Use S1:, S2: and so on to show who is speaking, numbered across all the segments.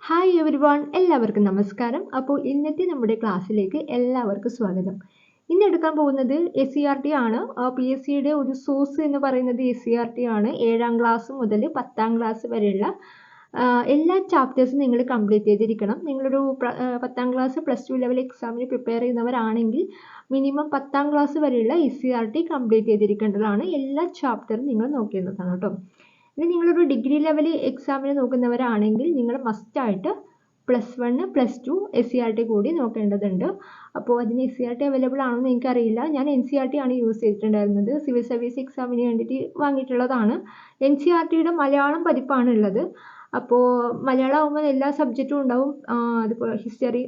S1: Hi every one, എല്ലാവർക്കും നമസ്കാരം. അപ്പോൾ ഇന്നത്തെ നമ്മുടെ ക്ലാസ്സിലേക്ക് എല്ലാവർക്കും സ്വാഗതം. ഇന്ന് എടുക്കാൻ പോകുന്നത് SCERT ആണ്. PSCയുടെ ഒരു സോഴ്സ് എന്ന് പറയുന്നത് SCERT ആണ്. 7ാം ക്ലാസ് മുതൽ 10ാം ക്ലാസ് വരെയുള്ള എല്ലാ ചാപ്റ്റേഴ്സും നിങ്ങൾ കംപ്ലീറ്റ് ചെയ്തിരിക്കണം. നിങ്ങളൊരു 10ാം ക്ലാസ് പ്ലസ് 2 ലെവൽ എക്സാമിന് പ്രിപ്പയർ ചെയ്യുന്നവരാണെങ്കിൽ മിനിമം 10ാം ക്ലാസ് വരെയുള്ള SCERT കംപ്ലീറ്റ് ചെയ്തിരിക്കേണ്ടതാണ്. എല്ലാ ചാപ്റ്ററും നിങ്ങൾ നോക്കേണ്ടതാണ് കേട്ടോ. ഇനി നിങ്ങളൊരു ഡിഗ്രി ലെവൽ എക്സാമിന് നോക്കുന്നവരാണെങ്കിൽ നിങ്ങൾ മസ്റ്റായിട്ട് +1 +2 SCERT കൂടി നോക്കേണ്ടതുണ്ട്. അപ്പോൾ അതിന് SCERT അവൈലബിൾ ആണെന്ന് എനിക്കറിയില്ല. ഞാൻ NCERT ആണ് യൂസ് ചെയ്തിട്ടുണ്ടായിരുന്നത്. സിവിൽ സർവീസ് എക്സാമിന് വേണ്ടിയിട്ട് വാങ്ങിയിട്ടുള്ളതാണ്. NCERTയുടെ മലയാളം പതിപ്പാണ് ഉള്ളത്. അപ്പോൾ മലയാളം ആകുമ്പോൾ എല്ലാ സബ്ജക്റ്റും ഉണ്ടാവും. അതുപോലെ ഹിസ്റ്ററി,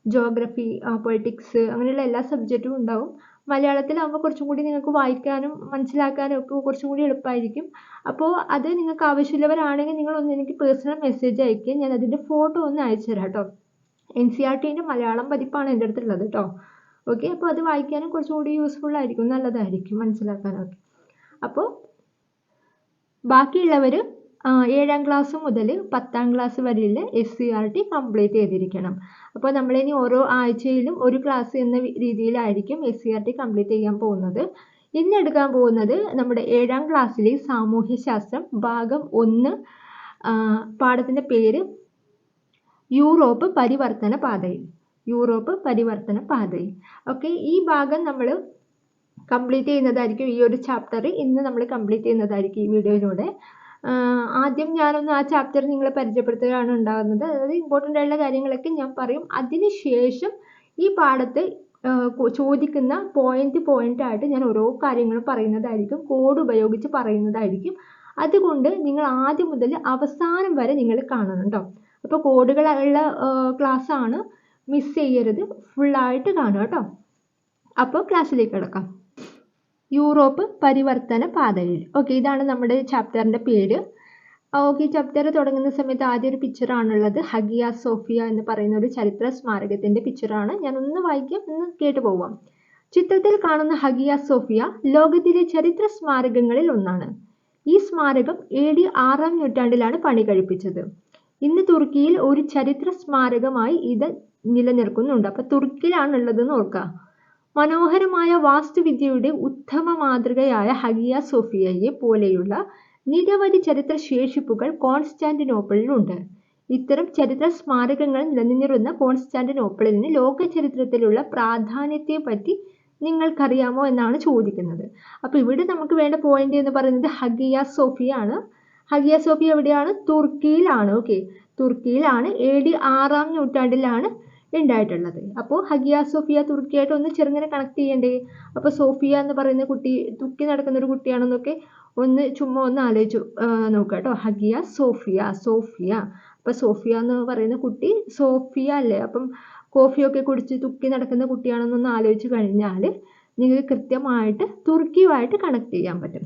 S1: ജോഗ്രഫി, പൊളിറ്റിക്സ് അങ്ങനെയുള്ള എല്ലാ സബ്ജക്റ്റും ഉണ്ടാവും. മലയാളത്തിലാകുമ്പോൾ കുറച്ചും കൂടി നിങ്ങൾക്ക് വായിക്കാനും മനസ്സിലാക്കാനും ഒക്കെ കുറച്ചും കൂടി എളുപ്പമായിരിക്കും. അപ്പോൾ അത് നിങ്ങൾക്ക് ആവശ്യമുള്ളവരാണെങ്കിൽ നിങ്ങളൊന്ന് എനിക്ക് പേഴ്സണൽ മെസ്സേജ് അയക്കുക. ഞാൻ അതിൻ്റെ ഫോട്ടോ ഒന്ന് അയച്ചു തരാം കേട്ടോ. NCERTൻ്റെ മലയാളം പതിപ്പാണ് എൻ്റെ അടുത്തുള്ളത് കേട്ടോ. ഓക്കെ, അപ്പോൾ അത് വായിക്കാനും കുറച്ചും കൂടി യൂസ്ഫുൾ ആയിരിക്കും, നല്ലതായിരിക്കും മനസ്സിലാക്കാനൊക്കെ. അപ്പോൾ ബാക്കിയുള്ളവർ 7ാം ക്ലാസ് മുതൽ 10ാം ക്ലാസ് വരെയുള്ള SCERT കംപ്ലീറ്റ് ചെയ്തിരിക്കണം. അപ്പോൾ നമ്മളിനി ഓരോ ആഴ്ചയിലും ഒരു ക്ലാസ് എന്ന രീതിയിലായിരിക്കും SCERT കംപ്ലീറ്റ് ചെയ്യാൻ പോകുന്നത്. ഇന്ന് എടുക്കാൻ പോകുന്നത് നമ്മുടെ 7ാം ക്ലാസ്സിലെ സാമൂഹ്യശാസ്ത്രം ഭാഗം 1, പാഠത്തിൻ്റെ പേര് യൂറോപ്പ് പരിവർത്തന പാതയിൽ. യൂറോപ്പ് പരിവർത്തന പാതയിൽ. ഓക്കെ, ഈ ഭാഗം നമ്മൾ കംപ്ലീറ്റ് ചെയ്യുന്നതായിരിക്കും. ഈ ഒരു ചാപ്റ്റർ ഇന്ന് നമ്മൾ കംപ്ലീറ്റ് ചെയ്യുന്നതായിരിക്കും ഈ വീഡിയോയിലൂടെ. ആദ്യം ഞാനൊന്ന് ആ ചാപ്റ്റർ നിങ്ങളെ പരിചയപ്പെടുത്തുകയാണ് ഉണ്ടാകുന്നത്. അതായത് ഇമ്പോർട്ടൻ്റ് ആയിട്ടുള്ള കാര്യങ്ങളൊക്കെ ഞാൻ പറയും. അതിനുശേഷം ഈ പാഠത്ത് ചോദിക്കുന്ന പോയിന്റ് ആയിട്ട് ഞാൻ ഓരോ കാര്യങ്ങളും പറയുന്നതായിരിക്കും, കോഡ് ഉപയോഗിച്ച് പറയുന്നതായിരിക്കും. അതുകൊണ്ട് നിങ്ങൾ ആദ്യം മുതൽ അവസാനം വരെ നിങ്ങൾ കാണണം കേട്ടോ. അപ്പോൾ കോഡുകളുള്ള ക്ലാസ് ആണ്, മിസ് ചെയ്യരുത്, ഫുള്ളായിട്ട് കാണുക കേട്ടോ. അപ്പോൾ ക്ലാസ്സിലേക്ക് കിടക്കാം. യൂറോപ്പ് പരിവർത്തന പാതയിൽ. ഓക്കെ, ഇതാണ് നമ്മുടെ ചാപ്റ്ററിൻ്റെ പേര്. ഓക്കെ, ചാപ്റ്റർ തുടങ്ങുന്ന സമയത്ത് ആദ്യം ഒരു പിക്ചറാണുള്ളത്. ഹഗിയ സോഫിയ എന്ന് പറയുന്ന ഒരു ചരിത്ര സ്മാരകത്തിൻ്റെ പിക്ചറാണ്. ഞാനൊന്ന് വായിക്കാം, ഒന്ന് കേട്ടു പോവാം. ചിത്രത്തിൽ കാണുന്ന ഹഗിയ സോഫിയ ലോകത്തിലെ ചരിത്ര സ്മാരകങ്ങളിൽ ഒന്നാണ്. ഈ സ്മാരകം AD 6ാം നൂറ്റാണ്ടിലാണ് പണി കഴിപ്പിച്ചത്. ഇന്ന് തുർക്കിയിൽ ഒരു ചരിത്ര സ്മാരകമായി ഇത് നിലനിൽക്കുന്നുണ്ട്. അപ്പോൾ തുർക്കിയിലാണുള്ളതെന്ന് ഓർക്കുക. മനോഹരമായ വാസ്തുവിദ്യയുടെ ഉത്തമ മാതൃകയായ ഹഗിയ സോഫിയയെ പോലെയുള്ള നിരവധി ചരിത്ര ശേഷിപ്പുകൾ കോൺസ്റ്റാന്റിനോപ്പിളിലുണ്ട്. ഇത്തരം ചരിത്ര സ്മാരകങ്ങൾ നിലനിന്നിരുന്ന കോൺസ്റ്റാന്റിനോപ്പിളിന് ലോക ചരിത്രത്തിലുള്ള പ്രാധാന്യത്തെപ്പറ്റി നിങ്ങൾക്കറിയാമോ എന്നാണ് ചോദിക്കുന്നത്. അപ്പോൾ ഇവിടെ നമുക്ക് വേണ്ട പോയിന്റ് എന്ന് പറയുന്നത് ഹഗിയ സോഫിയ ആണ്. ഹഗിയ സോഫിയ എവിടെയാണ്? തുർക്കിയിലാണ്. ഓക്കെ, തുർക്കിയിലാണ്. AD 6ാം നൂറ്റാണ്ടിലാണ് ഉണ്ടായിട്ടുള്ളത്. അപ്പോൾ ഹഗിയ സോഫിയ തുർക്കിയായിട്ട് ഒന്ന് ചെറുങ്ങനെ കണക്ട് ചെയ്യണ്ടേ? അപ്പോൾ സോഫിയ എന്ന് പറയുന്ന കുട്ടി തുർക്കി നടക്കുന്ന ഒരു കുട്ടിയാണെന്നൊക്കെ ചുമ്മാ ഒന്ന് ആലോചിച്ചു നോക്കുക കേട്ടോ. Hagia Sophia, Sophia. അപ്പോൾ സോഫിയ എന്ന് പറയുന്ന കുട്ടി സോഫിയ അല്ലേ? അപ്പം കോഫിയൊക്കെ കുടിച്ച് തുർക്കി നടക്കുന്ന കുട്ടിയാണെന്നൊന്ന് ആലോചിച്ച് കഴിഞ്ഞാൽ നിങ്ങൾക്ക് കൃത്യമായിട്ട് തുർക്കിയുമായിട്ട് കണക്ട് ചെയ്യാൻ പറ്റും.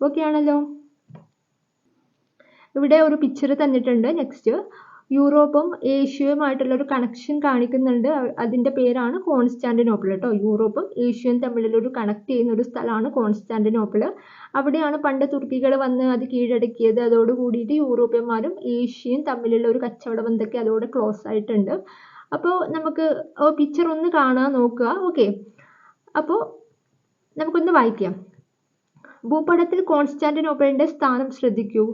S1: ഓക്കെ ആണല്ലോ. ഇവിടെ ഒരു പിക്ചർ തന്നിട്ടുണ്ട്. നെക്സ്റ്റ്, യൂറോപ്പും ഏഷ്യയുമായിട്ടുള്ള ഒരു കണക്ഷൻ കാണിക്കുന്നുണ്ട്. അതിൻ്റെ പേരാണ് കോൺസ്റ്റാന്റിനോപ്പിൾ കേട്ടോ. യൂറോപ്പും ഏഷ്യയും തമ്മിലുള്ളൊരു കണക്ട് ചെയ്യുന്ന ഒരു സ്ഥലമാണ് കോൺസ്റ്റാന്റിനോപ്പിൾ. അവിടെയാണ് പണ്ട് തുർക്കികൾ വന്ന് അത് കീഴടക്കിയത്. അതോട് കൂടിയിട്ട് യൂറോപ്യന്മാരും ഏഷ്യയും തമ്മിലുള്ള ഒരു കച്ചവട ബന്ധമൊക്കെ അതോടെ ക്ലോസ് ആയിട്ടുണ്ട്. അപ്പോൾ നമുക്ക് പിക്ചർ ഒന്ന് കാണാൻ നോക്കുക. ഓക്കെ, അപ്പോൾ നമുക്കൊന്ന് വായിക്കാം. ഭൂപടത്തിൽ കോൺസ്റ്റാന്റിനോപ്പിളിൻ്റെ സ്ഥാനം ശ്രദ്ധിക്കൂ.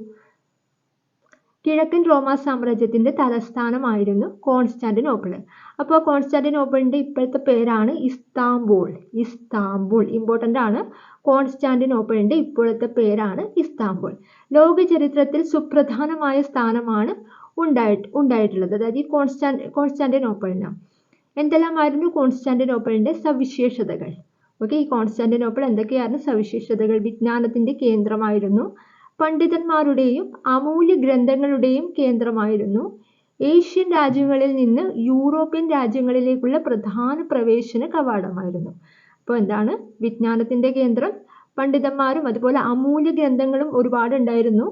S1: കിഴക്കൻ റോമ സാമ്രാജ്യത്തിൻ്റെ തലസ്ഥാനമായിരുന്നു കോൺസ്റ്റാന്റിനോപ്പിൾ. അപ്പോൾ കോൺസ്റ്റാന്റിനോപ്പിളിൻ്റെ ഇപ്പോഴത്തെ പേരാണ് ഇസ്താംബൂൾ. ഇസ്താംബൂൾ ഇമ്പോർട്ടൻ്റ് ആണ്. കോൺസ്റ്റാന്റിനോപ്പിളിൻ്റെ ഇപ്പോഴത്തെ പേരാണ് ഇസ്താംബൂൾ. ലോക ചരിത്രത്തിൽ സുപ്രധാനമായ സ്ഥാനമാണ് ഉണ്ടായിട്ടുള്ളത്. അതായത് ഈ കോൺസ്റ്റാന്റിനോപ്പിളിന് എന്തെല്ലാമായിരുന്നു കോൺസ്റ്റാന്റിനോപ്പിളിൻ്റെ സവിശേഷതകൾ? ഓക്കെ, ഈ കോൺസ്റ്റാന്റിനോപ്പിൾ എന്തൊക്കെയായിരുന്നു സവിശേഷതകൾ? വിജ്ഞാനത്തിൻ്റെ കേന്ദ്രമായിരുന്നു. പണ്ഡിതന്മാരുടെയും അമൂല്യ ഗ്രന്ഥങ്ങളുടെയും കേന്ദ്രമായിരുന്നു. ഏഷ്യൻ രാജ്യങ്ങളിൽ നിന്ന് യൂറോപ്യൻ രാജ്യങ്ങളിലേക്കുള്ള പ്രധാന പ്രവേശന കവാടമായിരുന്നു. അപ്പോൾ എന്താണ്? വിജ്ഞാനത്തിൻ്റെ കേന്ദ്രം, പണ്ഡിതന്മാരും അതുപോലെ അമൂല്യ ഗ്രന്ഥങ്ങളും ഒരുപാട് ഉണ്ടായിരുന്നു.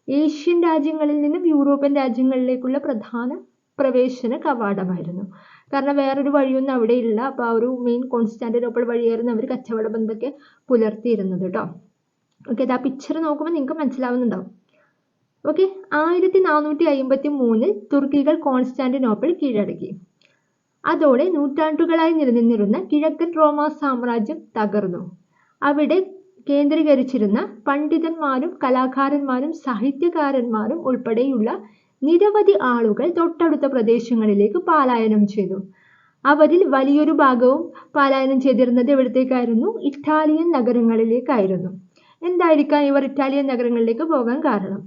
S1: ഏഷ്യൻ രാജ്യങ്ങളിൽ നിന്നും യൂറോപ്യൻ രാജ്യങ്ങളിലേക്കുള്ള പ്രധാന പ്രവേശന കവാടമായിരുന്നു. കാരണം വേറൊരു വഴിയൊന്നും അവിടെ ഇല്ല. അപ്പോൾ ആ ഒരു മെയിൻ കോൺസ്റ്റാന്റിനോപ്പിൾ വഴിയായിരുന്നു അവർ കച്ചവട ബന്ധമൊക്കെ പുലർത്തിയിരുന്നത് കേട്ടോ. ഓക്കെ, ആ പിക്ചർ നോക്കുമ്പോൾ നിങ്ങൾക്ക് മനസ്സിലാവുന്നുണ്ടാവും. ഓക്കെ. 1453 തുർക്കികൾ കോൺസ്റ്റാന്റിനോപ്പിൾ കീഴടക്കി. അതോടെ നൂറ്റാണ്ടുകളായി നിലനിന്നിരുന്ന കിഴക്കൻ റോമ സാമ്രാജ്യം തകർന്നു. അവിടെ കേന്ദ്രീകരിച്ചിരുന്ന പണ്ഡിതന്മാരും കലാകാരന്മാരും സാഹിത്യകാരന്മാരും ഉൾപ്പെടെയുള്ള നിരവധി ആളുകൾ തൊട്ടടുത്ത പ്രദേശങ്ങളിലേക്ക് പലായനം ചെയ്തു. അവരിൽ വലിയൊരു ഭാഗവും പലായനം ചെയ്തിരുന്നത് എവിടത്തേക്കായിരുന്നു? ഇറ്റാലിയൻ നഗരങ്ങളിലേക്കായിരുന്നു. എന്തായിരിക്കാം ഇവർ ഇറ്റാലിയൻ നഗരങ്ങളിലേക്ക് പോകാൻ കാരണം?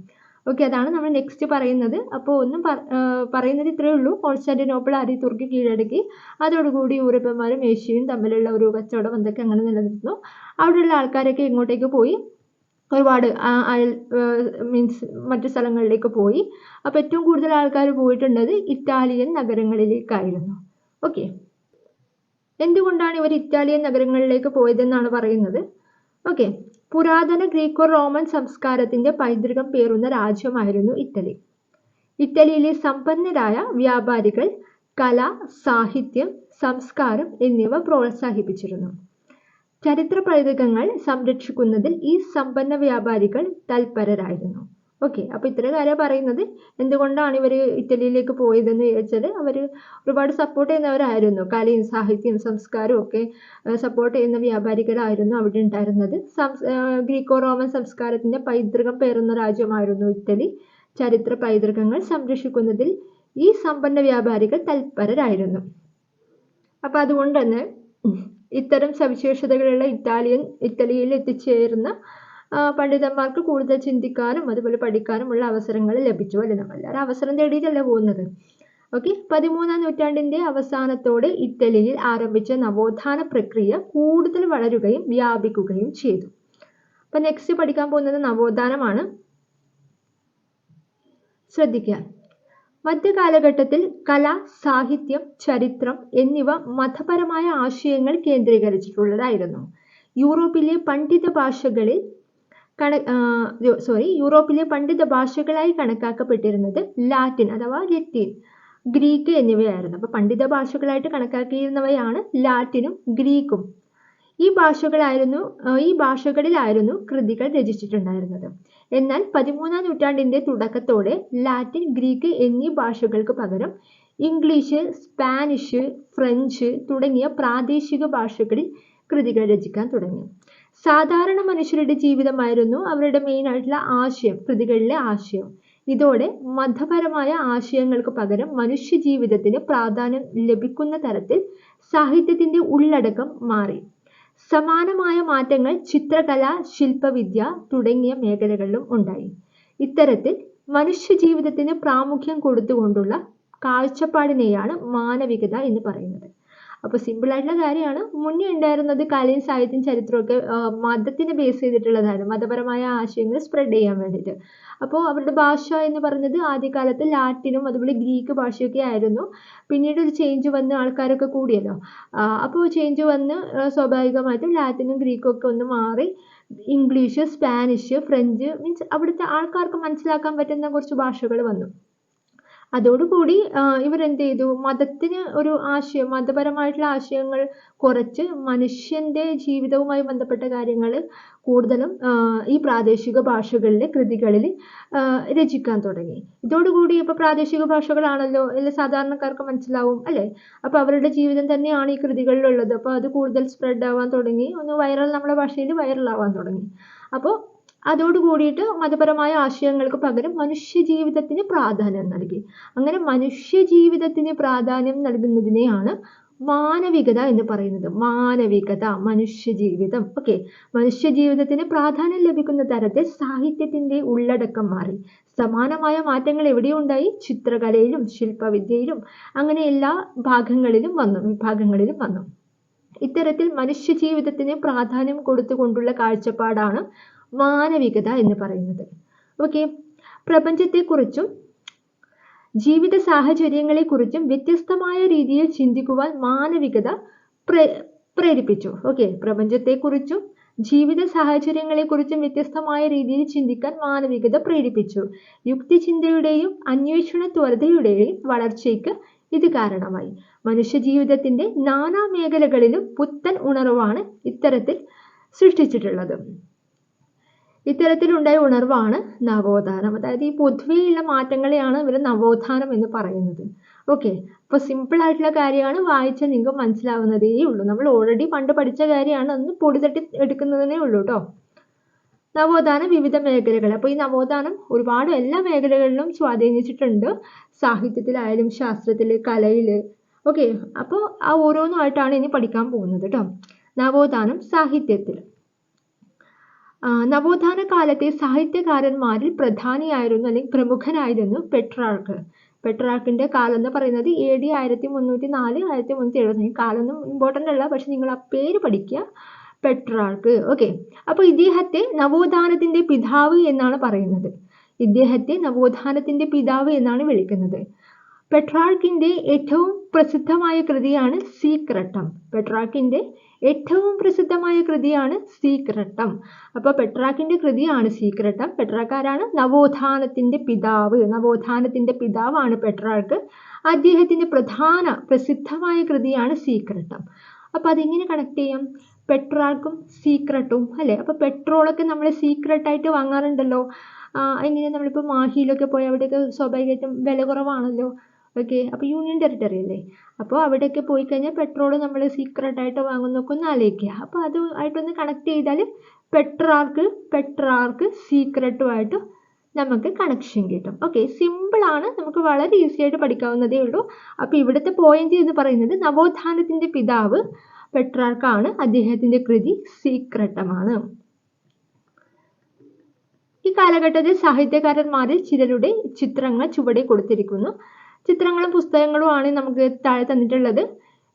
S1: ഓക്കെ, അതാണ് നമ്മൾ നെക്സ്റ്റ് പറയുന്നത്. അപ്പോൾ ഒന്നും പറയുന്നത് ഇത്രയേ ഉള്ളൂ. കോൺസ്റ്റാന്റിനോപ്പിൾ ആദ്യം തുർക്കി കീഴടക്കി. അതോടുകൂടി യൂറോപ്യന്മാരും ഏഷ്യയും തമ്മിലുള്ള ഒരു കച്ചവട ബന്ധമൊക്കെ അങ്ങനെ നിലനിർത്തുന്നു. അവിടെയുള്ള ആൾക്കാരൊക്കെ ഇങ്ങോട്ടേക്ക് പോയി, ഒരുപാട് മീൻസ് മറ്റു സ്ഥലങ്ങളിലേക്ക് പോയി. അപ്പോൾ ഏറ്റവും കൂടുതൽ ആൾക്കാർ പോയിട്ടുള്ളത് ഇറ്റാലിയൻ നഗരങ്ങളിലേക്കായിരുന്നു. ഓക്കെ, എന്തുകൊണ്ടാണ് ഇവർ ഇറ്റാലിയൻ നഗരങ്ങളിലേക്ക് പോയതെന്നാണ് പറയുന്നത്. ഓക്കെ, പുരാതന ഗ്രീക്കോ റോമൻ സംസ്കാരത്തിന്റെ പൈതൃകം പേറുന്ന രാജ്യമായിരുന്നു ഇറ്റലി. ഇറ്റലിയിലെ സമ്പന്നരായ വ്യാപാരികൾ കല, സാഹിത്യം, സംസ്കാരം എന്നിവ പ്രോത്സാഹിപ്പിച്ചിരുന്നു. ചരിത്ര പൈതൃകങ്ങൾ സംരക്ഷിക്കുന്നതിൽ ഈ സമ്പന്ന വ്യാപാരികൾ തൽപരരായിരുന്നു. ഓക്കെ, അപ്പോൾ ഇത്ര കാര്യം പറയുന്നത്. എന്തുകൊണ്ടാണ് ഇവർ ഇറ്റലിയിലേക്ക് പോയതെന്ന് ചോദിച്ചാൽ അവർ ഒരുപാട് സപ്പോർട്ട് ചെയ്യുന്നവരായിരുന്നു. കലയും സാഹിത്യവും സംസ്കാരവും ഒക്കെ സപ്പോർട്ട് ചെയ്യുന്ന വ്യാപാരികളായിരുന്നു അവിടെ ഉണ്ടായിരുന്നത്. ഗ്രീക്കോ റോമൻ സംസ്കാരത്തിന്റെ പൈതൃകം പേറുന്ന രാജ്യമായിരുന്നു ഇറ്റലി. ചരിത്ര പൈതൃകങ്ങൾ സംരക്ഷിക്കുന്നതിൽ ഈ സമ്പന്ന വ്യാപാരികൾ തൽപരരായിരുന്നു. അപ്പം അതുകൊണ്ട് തന്നെ ഇത്തരം സവിശേഷതകളുള്ള ഇറ്റലിയിൽ എത്തിച്ചേരുന്ന പണ്ഡിതന്മാർക്ക് കൂടുതൽ ചിന്തിക്കാനും അതുപോലെ പഠിക്കാനുമുള്ള അവസരങ്ങൾ ലഭിച്ചു. അല്ലെ, നമ്മളെല്ലാവരും അവസരം തേടിയിട്ടല്ലേ പോകുന്നത്. ഓക്കെ, 13ാം നൂറ്റാണ്ടിന്റെ അവസാനത്തോടെ ഇറ്റലിയിൽ ആരംഭിച്ച നവോത്ഥാന പ്രക്രിയ കൂടുതൽ വളരുകയും വ്യാപിക്കുകയും ചെയ്തു. അപ്പം നെക്സ്റ്റ് പഠിക്കാൻ പോകുന്നത് നവോത്ഥാനമാണ്. ശ്രദ്ധിക്കുക. മധ്യകാലഘട്ടത്തിൽ കല, സാഹിത്യം, ചരിത്രം എന്നിവ മതപരമായ ആശയങ്ങൾ കേന്ദ്രീകരിച്ചിട്ടുള്ളതായിരുന്നു. യൂറോപ്പിലെ പണ്ഡിത ഭാഷകളായി കണക്കാക്കപ്പെട്ടിരുന്നത് ലാറ്റിൻ അഥവാ ലത്തീൻ, ഗ്രീക്ക് എന്നിവയായിരുന്നു. അപ്പോൾ പണ്ഡിത ഭാഷകളായിട്ട് കണക്കാക്കിയിരുന്നവയാണ് ലാറ്റിനും ഗ്രീക്കും. ഈ ഭാഷകളിലായിരുന്നു കൃതികൾ രചിച്ചിട്ടുണ്ടായിരുന്നത്. എന്നാൽ 13ാം നൂറ്റാണ്ടിന്റെ തുടക്കത്തോടെ ലാറ്റിൻ, ഗ്രീക്ക് എന്നീ ഭാഷകൾക്ക് പകരം ഇംഗ്ലീഷ്, സ്പാനിഷ്, ഫ്രഞ്ച് തുടങ്ങിയ പ്രാദേശിക ഭാഷകളിൽ കൃതികൾ രചിക്കാൻ തുടങ്ങി. സാധാരണ മനുഷ്യരുടെ ജീവിതമായിരുന്നു അവരുടെ മെയിൻ ആയിട്ടുള്ള ആശയം, കൃതികളിലെ ആശയം. ഇതോടെ മതപരമായ ആശയങ്ങൾക്ക് പകരം മനുഷ്യ ജീവിതത്തിന് പ്രാധാന്യം ലഭിക്കുന്ന തരത്തിൽ സാഹിത്യത്തിന്റെ ഉള്ളടക്കം മാറി. സമാനമായ മാറ്റങ്ങൾ ചിത്രകല, ശില്പവിദ്യ തുടങ്ങിയ മേഖലകളിലും ഉണ്ടായി. ഇത്തരത്തിൽ മനുഷ്യ ജീവിതത്തിന് പ്രാമുഖ്യം കൊടുത്തുകൊണ്ടുള്ള കാഴ്ചപ്പാടിനെയാണ് മാനവികത എന്ന് പറയുന്നത്. അപ്പോൾ സിമ്പിൾ ആയിട്ടുള്ള കാര്യമാണ്. മുന്നേ ഉണ്ടായിരുന്നത് കലയും സാഹിത്യം ചരിത്രമൊക്കെ മതത്തിനെ ബേസ് ചെയ്തിട്ടുള്ളതായിരുന്നു, മതപരമായ ആശയങ്ങൾ സ്പ്രെഡ് ചെയ്യാൻ വേണ്ടിയിട്ട്. അപ്പോൾ അവരുടെ ഭാഷ എന്ന് പറയുന്നത് ആദ്യകാലത്ത് ലാറ്റിനും അതുപോലെ ഗ്രീക്ക് ഭാഷയൊക്കെ ആയിരുന്നു. പിന്നീട് ഒരു ചേഞ്ച് വന്ന് ആൾക്കാരൊക്കെ കൂടിയല്ലോ. അപ്പോൾ ചേഞ്ച് വന്ന് സ്വാഭാവികമായിട്ടും ലാറ്റിനും ഗ്രീക്കും ഒക്കെ ഒന്ന് മാറി ഇംഗ്ലീഷ്, സ്പാനിഷ്, ഫ്രഞ്ച് മീൻസ് അവിടുത്തെ ആൾക്കാർക്ക് മനസ്സിലാക്കാൻ പറ്റുന്ന കുറച്ച് ഭാഷകൾ വന്നു. അതോടുകൂടി ഇവരെന്ത് ചെയ്തു? മതത്തിന് ഒരു ആശയം, മതപരമായിട്ടുള്ള ആശയങ്ങൾ കുറച്ച് മനുഷ്യന്റെ ജീവിതവുമായി ബന്ധപ്പെട്ട കാര്യങ്ങൾ കൂടുതലും ഈ പ്രാദേശിക ഭാഷകളിലെ കൃതികളിൽ രചിക്കാൻ തുടങ്ങി. ഇതോടുകൂടി ഇപ്പോൾ പ്രാദേശിക ഭാഷകളാണല്ലോ എല്ലാ സാധാരണക്കാർക്ക് മനസ്സിലാവും അല്ലേ. അപ്പോൾ അവരുടെ ജീവിതം തന്നെയാണ് ഈ കൃതികളിലുള്ളത്. അപ്പോൾ അത് കൂടുതൽ സ്പ്രെഡ് ആവാൻ തുടങ്ങി, നമ്മുടെ ഭാഷയിൽ വൈറലാവാൻ തുടങ്ങി. അപ്പോൾ അതോടുകൂടിയിട്ട് മതപരമായ ആശയങ്ങൾക്ക് പകരം മനുഷ്യ ജീവിതത്തിന് പ്രാധാന്യം നൽകി. അങ്ങനെ മനുഷ്യ ജീവിതത്തിന് പ്രാധാന്യം നൽകുന്നതിനെയാണ് മാനവികത എന്ന് പറയുന്നത്. മാനവികത, മനുഷ്യ ജീവിതം. ഓക്കെ, മനുഷ്യ ജീവിതത്തിന് പ്രാധാന്യം ലഭിക്കുന്ന തരത്തിൽ സാഹിത്യത്തിന്റെ ഉള്ളടക്കം മാറി. സമാനമായ മാറ്റങ്ങൾ എവിടെയുണ്ടായി? ചിത്രകലയിലും ശില്പവിദ്യയിലും അങ്ങനെ എല്ലാ വിഭാഗങ്ങളിലും വന്നു. ഇത്തരത്തിൽ മനുഷ്യ ജീവിതത്തിന് പ്രാധാന്യം കൊടുത്തുകൊണ്ടുള്ള കാഴ്ചപ്പാടാണ് മാനവികത എന്ന് പറയുന്നത്. ഓക്കെ, പ്രപഞ്ചത്തെക്കുറിച്ചും ജീവിത സാഹചര്യങ്ങളെക്കുറിച്ചും വ്യത്യസ്തമായ രീതിയിൽ ചിന്തിക്കുവാൻ മാനവികത പ്രേരിപ്പിച്ചു. ഓക്കെ, പ്രപഞ്ചത്തെക്കുറിച്ചും ജീവിത സാഹചര്യങ്ങളെക്കുറിച്ചും വ്യത്യസ്തമായ രീതിയിൽ ചിന്തിക്കാൻ മാനവികത പ്രേരിപ്പിച്ചു. യുക്തിചിന്തയുടെയും അന്വേഷണ ത്വരതയുടെയും വളർച്ചയ്ക്ക് ഇത് കാരണമായി. മനുഷ്യ ജീവിതത്തിന്റെ നാനാ മേഖലകളിലും പുത്തൻ ഉണർവാണ് ഇത്തരത്തിൽ സൃഷ്ടിച്ചിട്ടുള്ളത്. ഇത്തരത്തിലുണ്ടായ ഉണർവാണ് നവോത്ഥാനം. അതായത് ഈ പൊതുവെയുള്ള മാറ്റങ്ങളെയാണ് ഇവർ നവോത്ഥാനം എന്ന് പറയുന്നത്. ഓക്കെ, അപ്പോൾ സിമ്പിൾ ആയിട്ടുള്ള കാര്യമാണ്, വായിച്ചാൽ നിങ്ങൾക്ക് മനസ്സിലാവുന്നതേ ഉള്ളൂ. നമ്മൾ ഓൾറെഡി പണ്ട് പഠിച്ച കാര്യമാണ്, അന്ന് പൊടി തട്ടി എടുക്കുന്നതേ ഉള്ളൂ കേട്ടോ. നവോത്ഥാനം വിവിധ മേഖലകൾ. അപ്പോൾ ഈ നവോത്ഥാനം ഒരുപാട് എല്ലാ മേഖലകളിലും സ്വാധീനിച്ചിട്ടുണ്ട്. സാഹിത്യത്തിലായാലും ശാസ്ത്രത്തിൽ, കലയിൽ. ഓക്കെ, അപ്പോൾ ആ ഓരോന്നുമായിട്ടാണ് ഇനി പഠിക്കാൻ പോകുന്നത് കേട്ടോ. നവോത്ഥാനം സാഹിത്യത്തിൽ. നവോത്ഥാന കാലത്തെ സാഹിത്യകാരന്മാരിൽ പ്രധാനിയായിരുന്നു അല്ലെങ്കിൽ പ്രമുഖനായിരുന്നു പെട്രാർക്ക്. പെട്രാർക്കിന്റെ കാലം എന്ന് പറയുന്നത് AD 1304 1370. കാലൊന്നും ഇമ്പോർട്ടൻ്റ് അല്ല, പക്ഷെ നിങ്ങൾ ആ പേര് പഠിക്കുക, പെട്രാർക്ക്. ഓക്കെ, അപ്പോൾ ഇദ്ദേഹത്തെ നവോത്ഥാനത്തിന്റെ പിതാവ് എന്നാണ് പറയുന്നത്. ഇദ്ദേഹത്തെ നവോത്ഥാനത്തിന്റെ പിതാവ് എന്നാണ് വിളിക്കുന്നത്. പെട്രാർക്കിന്റെ ഏറ്റവും പ്രസിദ്ധമായ കൃതിയാണ് സീക്രട്ടം. പെട്രാർക്കിന്റെ ഏറ്റവും പ്രസിദ്ധമായ കൃതിയാണ് സീക്രട്ടം. അപ്പോൾ പെട്രാർക്കിന്റെ കൃതിയാണ് സീക്രട്ടം. പെട്രാർക്ക് ആരാണ്? നവോത്ഥാനത്തിന്റെ പിതാവ്. നവോത്ഥാനത്തിന്റെ പിതാവാണ് പെട്രാർക്ക്. അദ്ദേഹത്തിന്റെ പ്രസിദ്ധമായ കൃതിയാണ് സീക്രട്ടം. അപ്പോൾ അതെങ്ങനെ കണക്ട് ചെയ്യാം? പെട്രാർക്കും സീക്രട്ടും അല്ലേ? അപ്പോൾ പെട്രോളൊക്കെ നമ്മൾ സീക്രട്ടായിട്ട് വാങ്ങാറുണ്ടല്ലോ. എങ്ങനെ നമ്മളിപ്പോൾ മാഹിയിലൊക്കെ പോയി അവിടെയൊക്കെ സ്വാഭാവികമായിട്ടും വില കുറവാണല്ലോ. ഓക്കെ, അപ്പോൾ യൂണിയൻ ടെറിട്ടറി അല്ലേ, അപ്പോൾ അവിടെയൊക്കെ പോയി കഴിഞ്ഞാൽ പെട്രോൾ നമ്മൾ സീക്രട്ടായിട്ട് വാങ്ങുന്നൊക്കെ ഒന്ന് ആലോചിക്കുക. അപ്പോൾ അതുമായിട്ടൊന്ന് കണക്ട് ചെയ്താൽ പെട്രാർക്ക് സീക്രട്ടുമായിട്ട് നമുക്ക് കണക്ഷൻ കിട്ടും. ഓക്കെ, സിമ്പിളാണ്, നമുക്ക് വളരെ ഈസി ആയിട്ട് പഠിക്കാവുന്നതേ ഉള്ളൂ. അപ്പോൾ ഇവിടുത്തെ പോയിന്റ് എന്ന് പറയുന്നത് നവോത്ഥാനത്തിന്റെ പിതാവ് പെട്രാർക്കാണ്. അദ്ദേഹത്തിന്റെ കൃതി സീക്രട്ടമാണ്. ഈ കാലഘട്ടത്തിൽ സാഹിത്യകാരന്മാരിൽ ചിലരുടെ ചിത്രങ്ങൾ ചുവടെ കൊടുത്തിരിക്കുന്നു. ചിത്രങ്ങളും പുസ്തകങ്ങളുമാണ് നമുക്ക് താഴെ തന്നിട്ടുള്ളത്.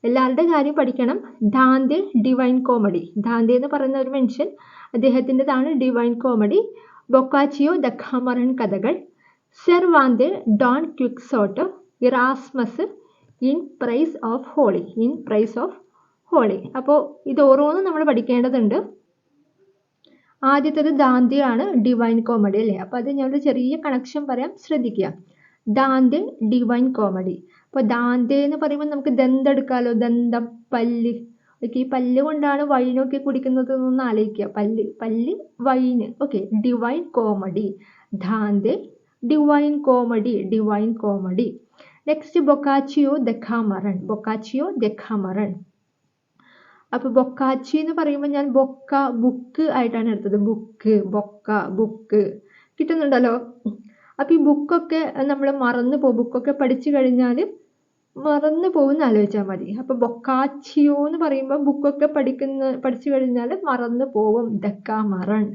S1: എല്ലാവരുടെ കാര്യം പഠിക്കണം. Dante divine comedy. ദാന്തെ എന്ന് പറയുന്ന ഒരു മനുഷ്യൻ, അദ്ദേഹത്തിൻ്റെതാണ് ഡിവൈൻ കോമഡി. ബൊക്കാച്ചിയോ ദക്കാമറൻ കഥകൾ. Cervantes Don Quixote. Erasmus in praise of holy. അപ്പോൾ ഇത് ഓരോന്നും നമ്മൾ പഠിക്കേണ്ടതുണ്ട്. ആദ്യത്തേത് ദാന്തെയാണ്, ഡിവൈൻ കോമഡി അല്ലേ. അപ്പോൾ അത് ഞാൻ ഒരു ചെറിയ കണക്ഷൻ പറയാം, ശ്രദ്ധിക്കുക. Dante divine comedy. അപ്പോൾ ദാന്തെ എന്ന് പറയുമ്പോൾ നമുക്ക് ദന്തം എടുക്കാമല്ലോ, ദന്തം, പല്ല്. ഓക്കെ, ഈ പല്ല് കൊണ്ടാണ് വൈനൊക്കെ കുടിക്കുന്നത് എന്നൊന്ന് ആലോചിക്കുക. പല്ല് wine. Okay, divine comedy. Dante divine comedy. Next Boccaccio Decameron. അപ്പോൾ ബൊക്കാച്ചി എന്ന് പറയുമ്പോൾ ഞാൻ ബുക്ക് ആയിട്ടാണ് എടുത്തത്. ബുക്ക് കിട്ടുന്നുണ്ടല്ലോ. അപ്പോൾ ഈ ബുക്കൊക്കെ നമ്മൾ മറന്നു പോകും. ബുക്കൊക്കെ പഠിച്ചു കഴിഞ്ഞാൽ മറന്നു പോകുന്ന ആലോചിച്ചാൽ മതി. അപ്പോൾ ബൊക്കാച്ചിയോ എന്ന് പറയുമ്പോൾ ബുക്കൊക്കെ പഠിച്ചു കഴിഞ്ഞാൽ മറന്നു പോകും. ദക്കാമറൻ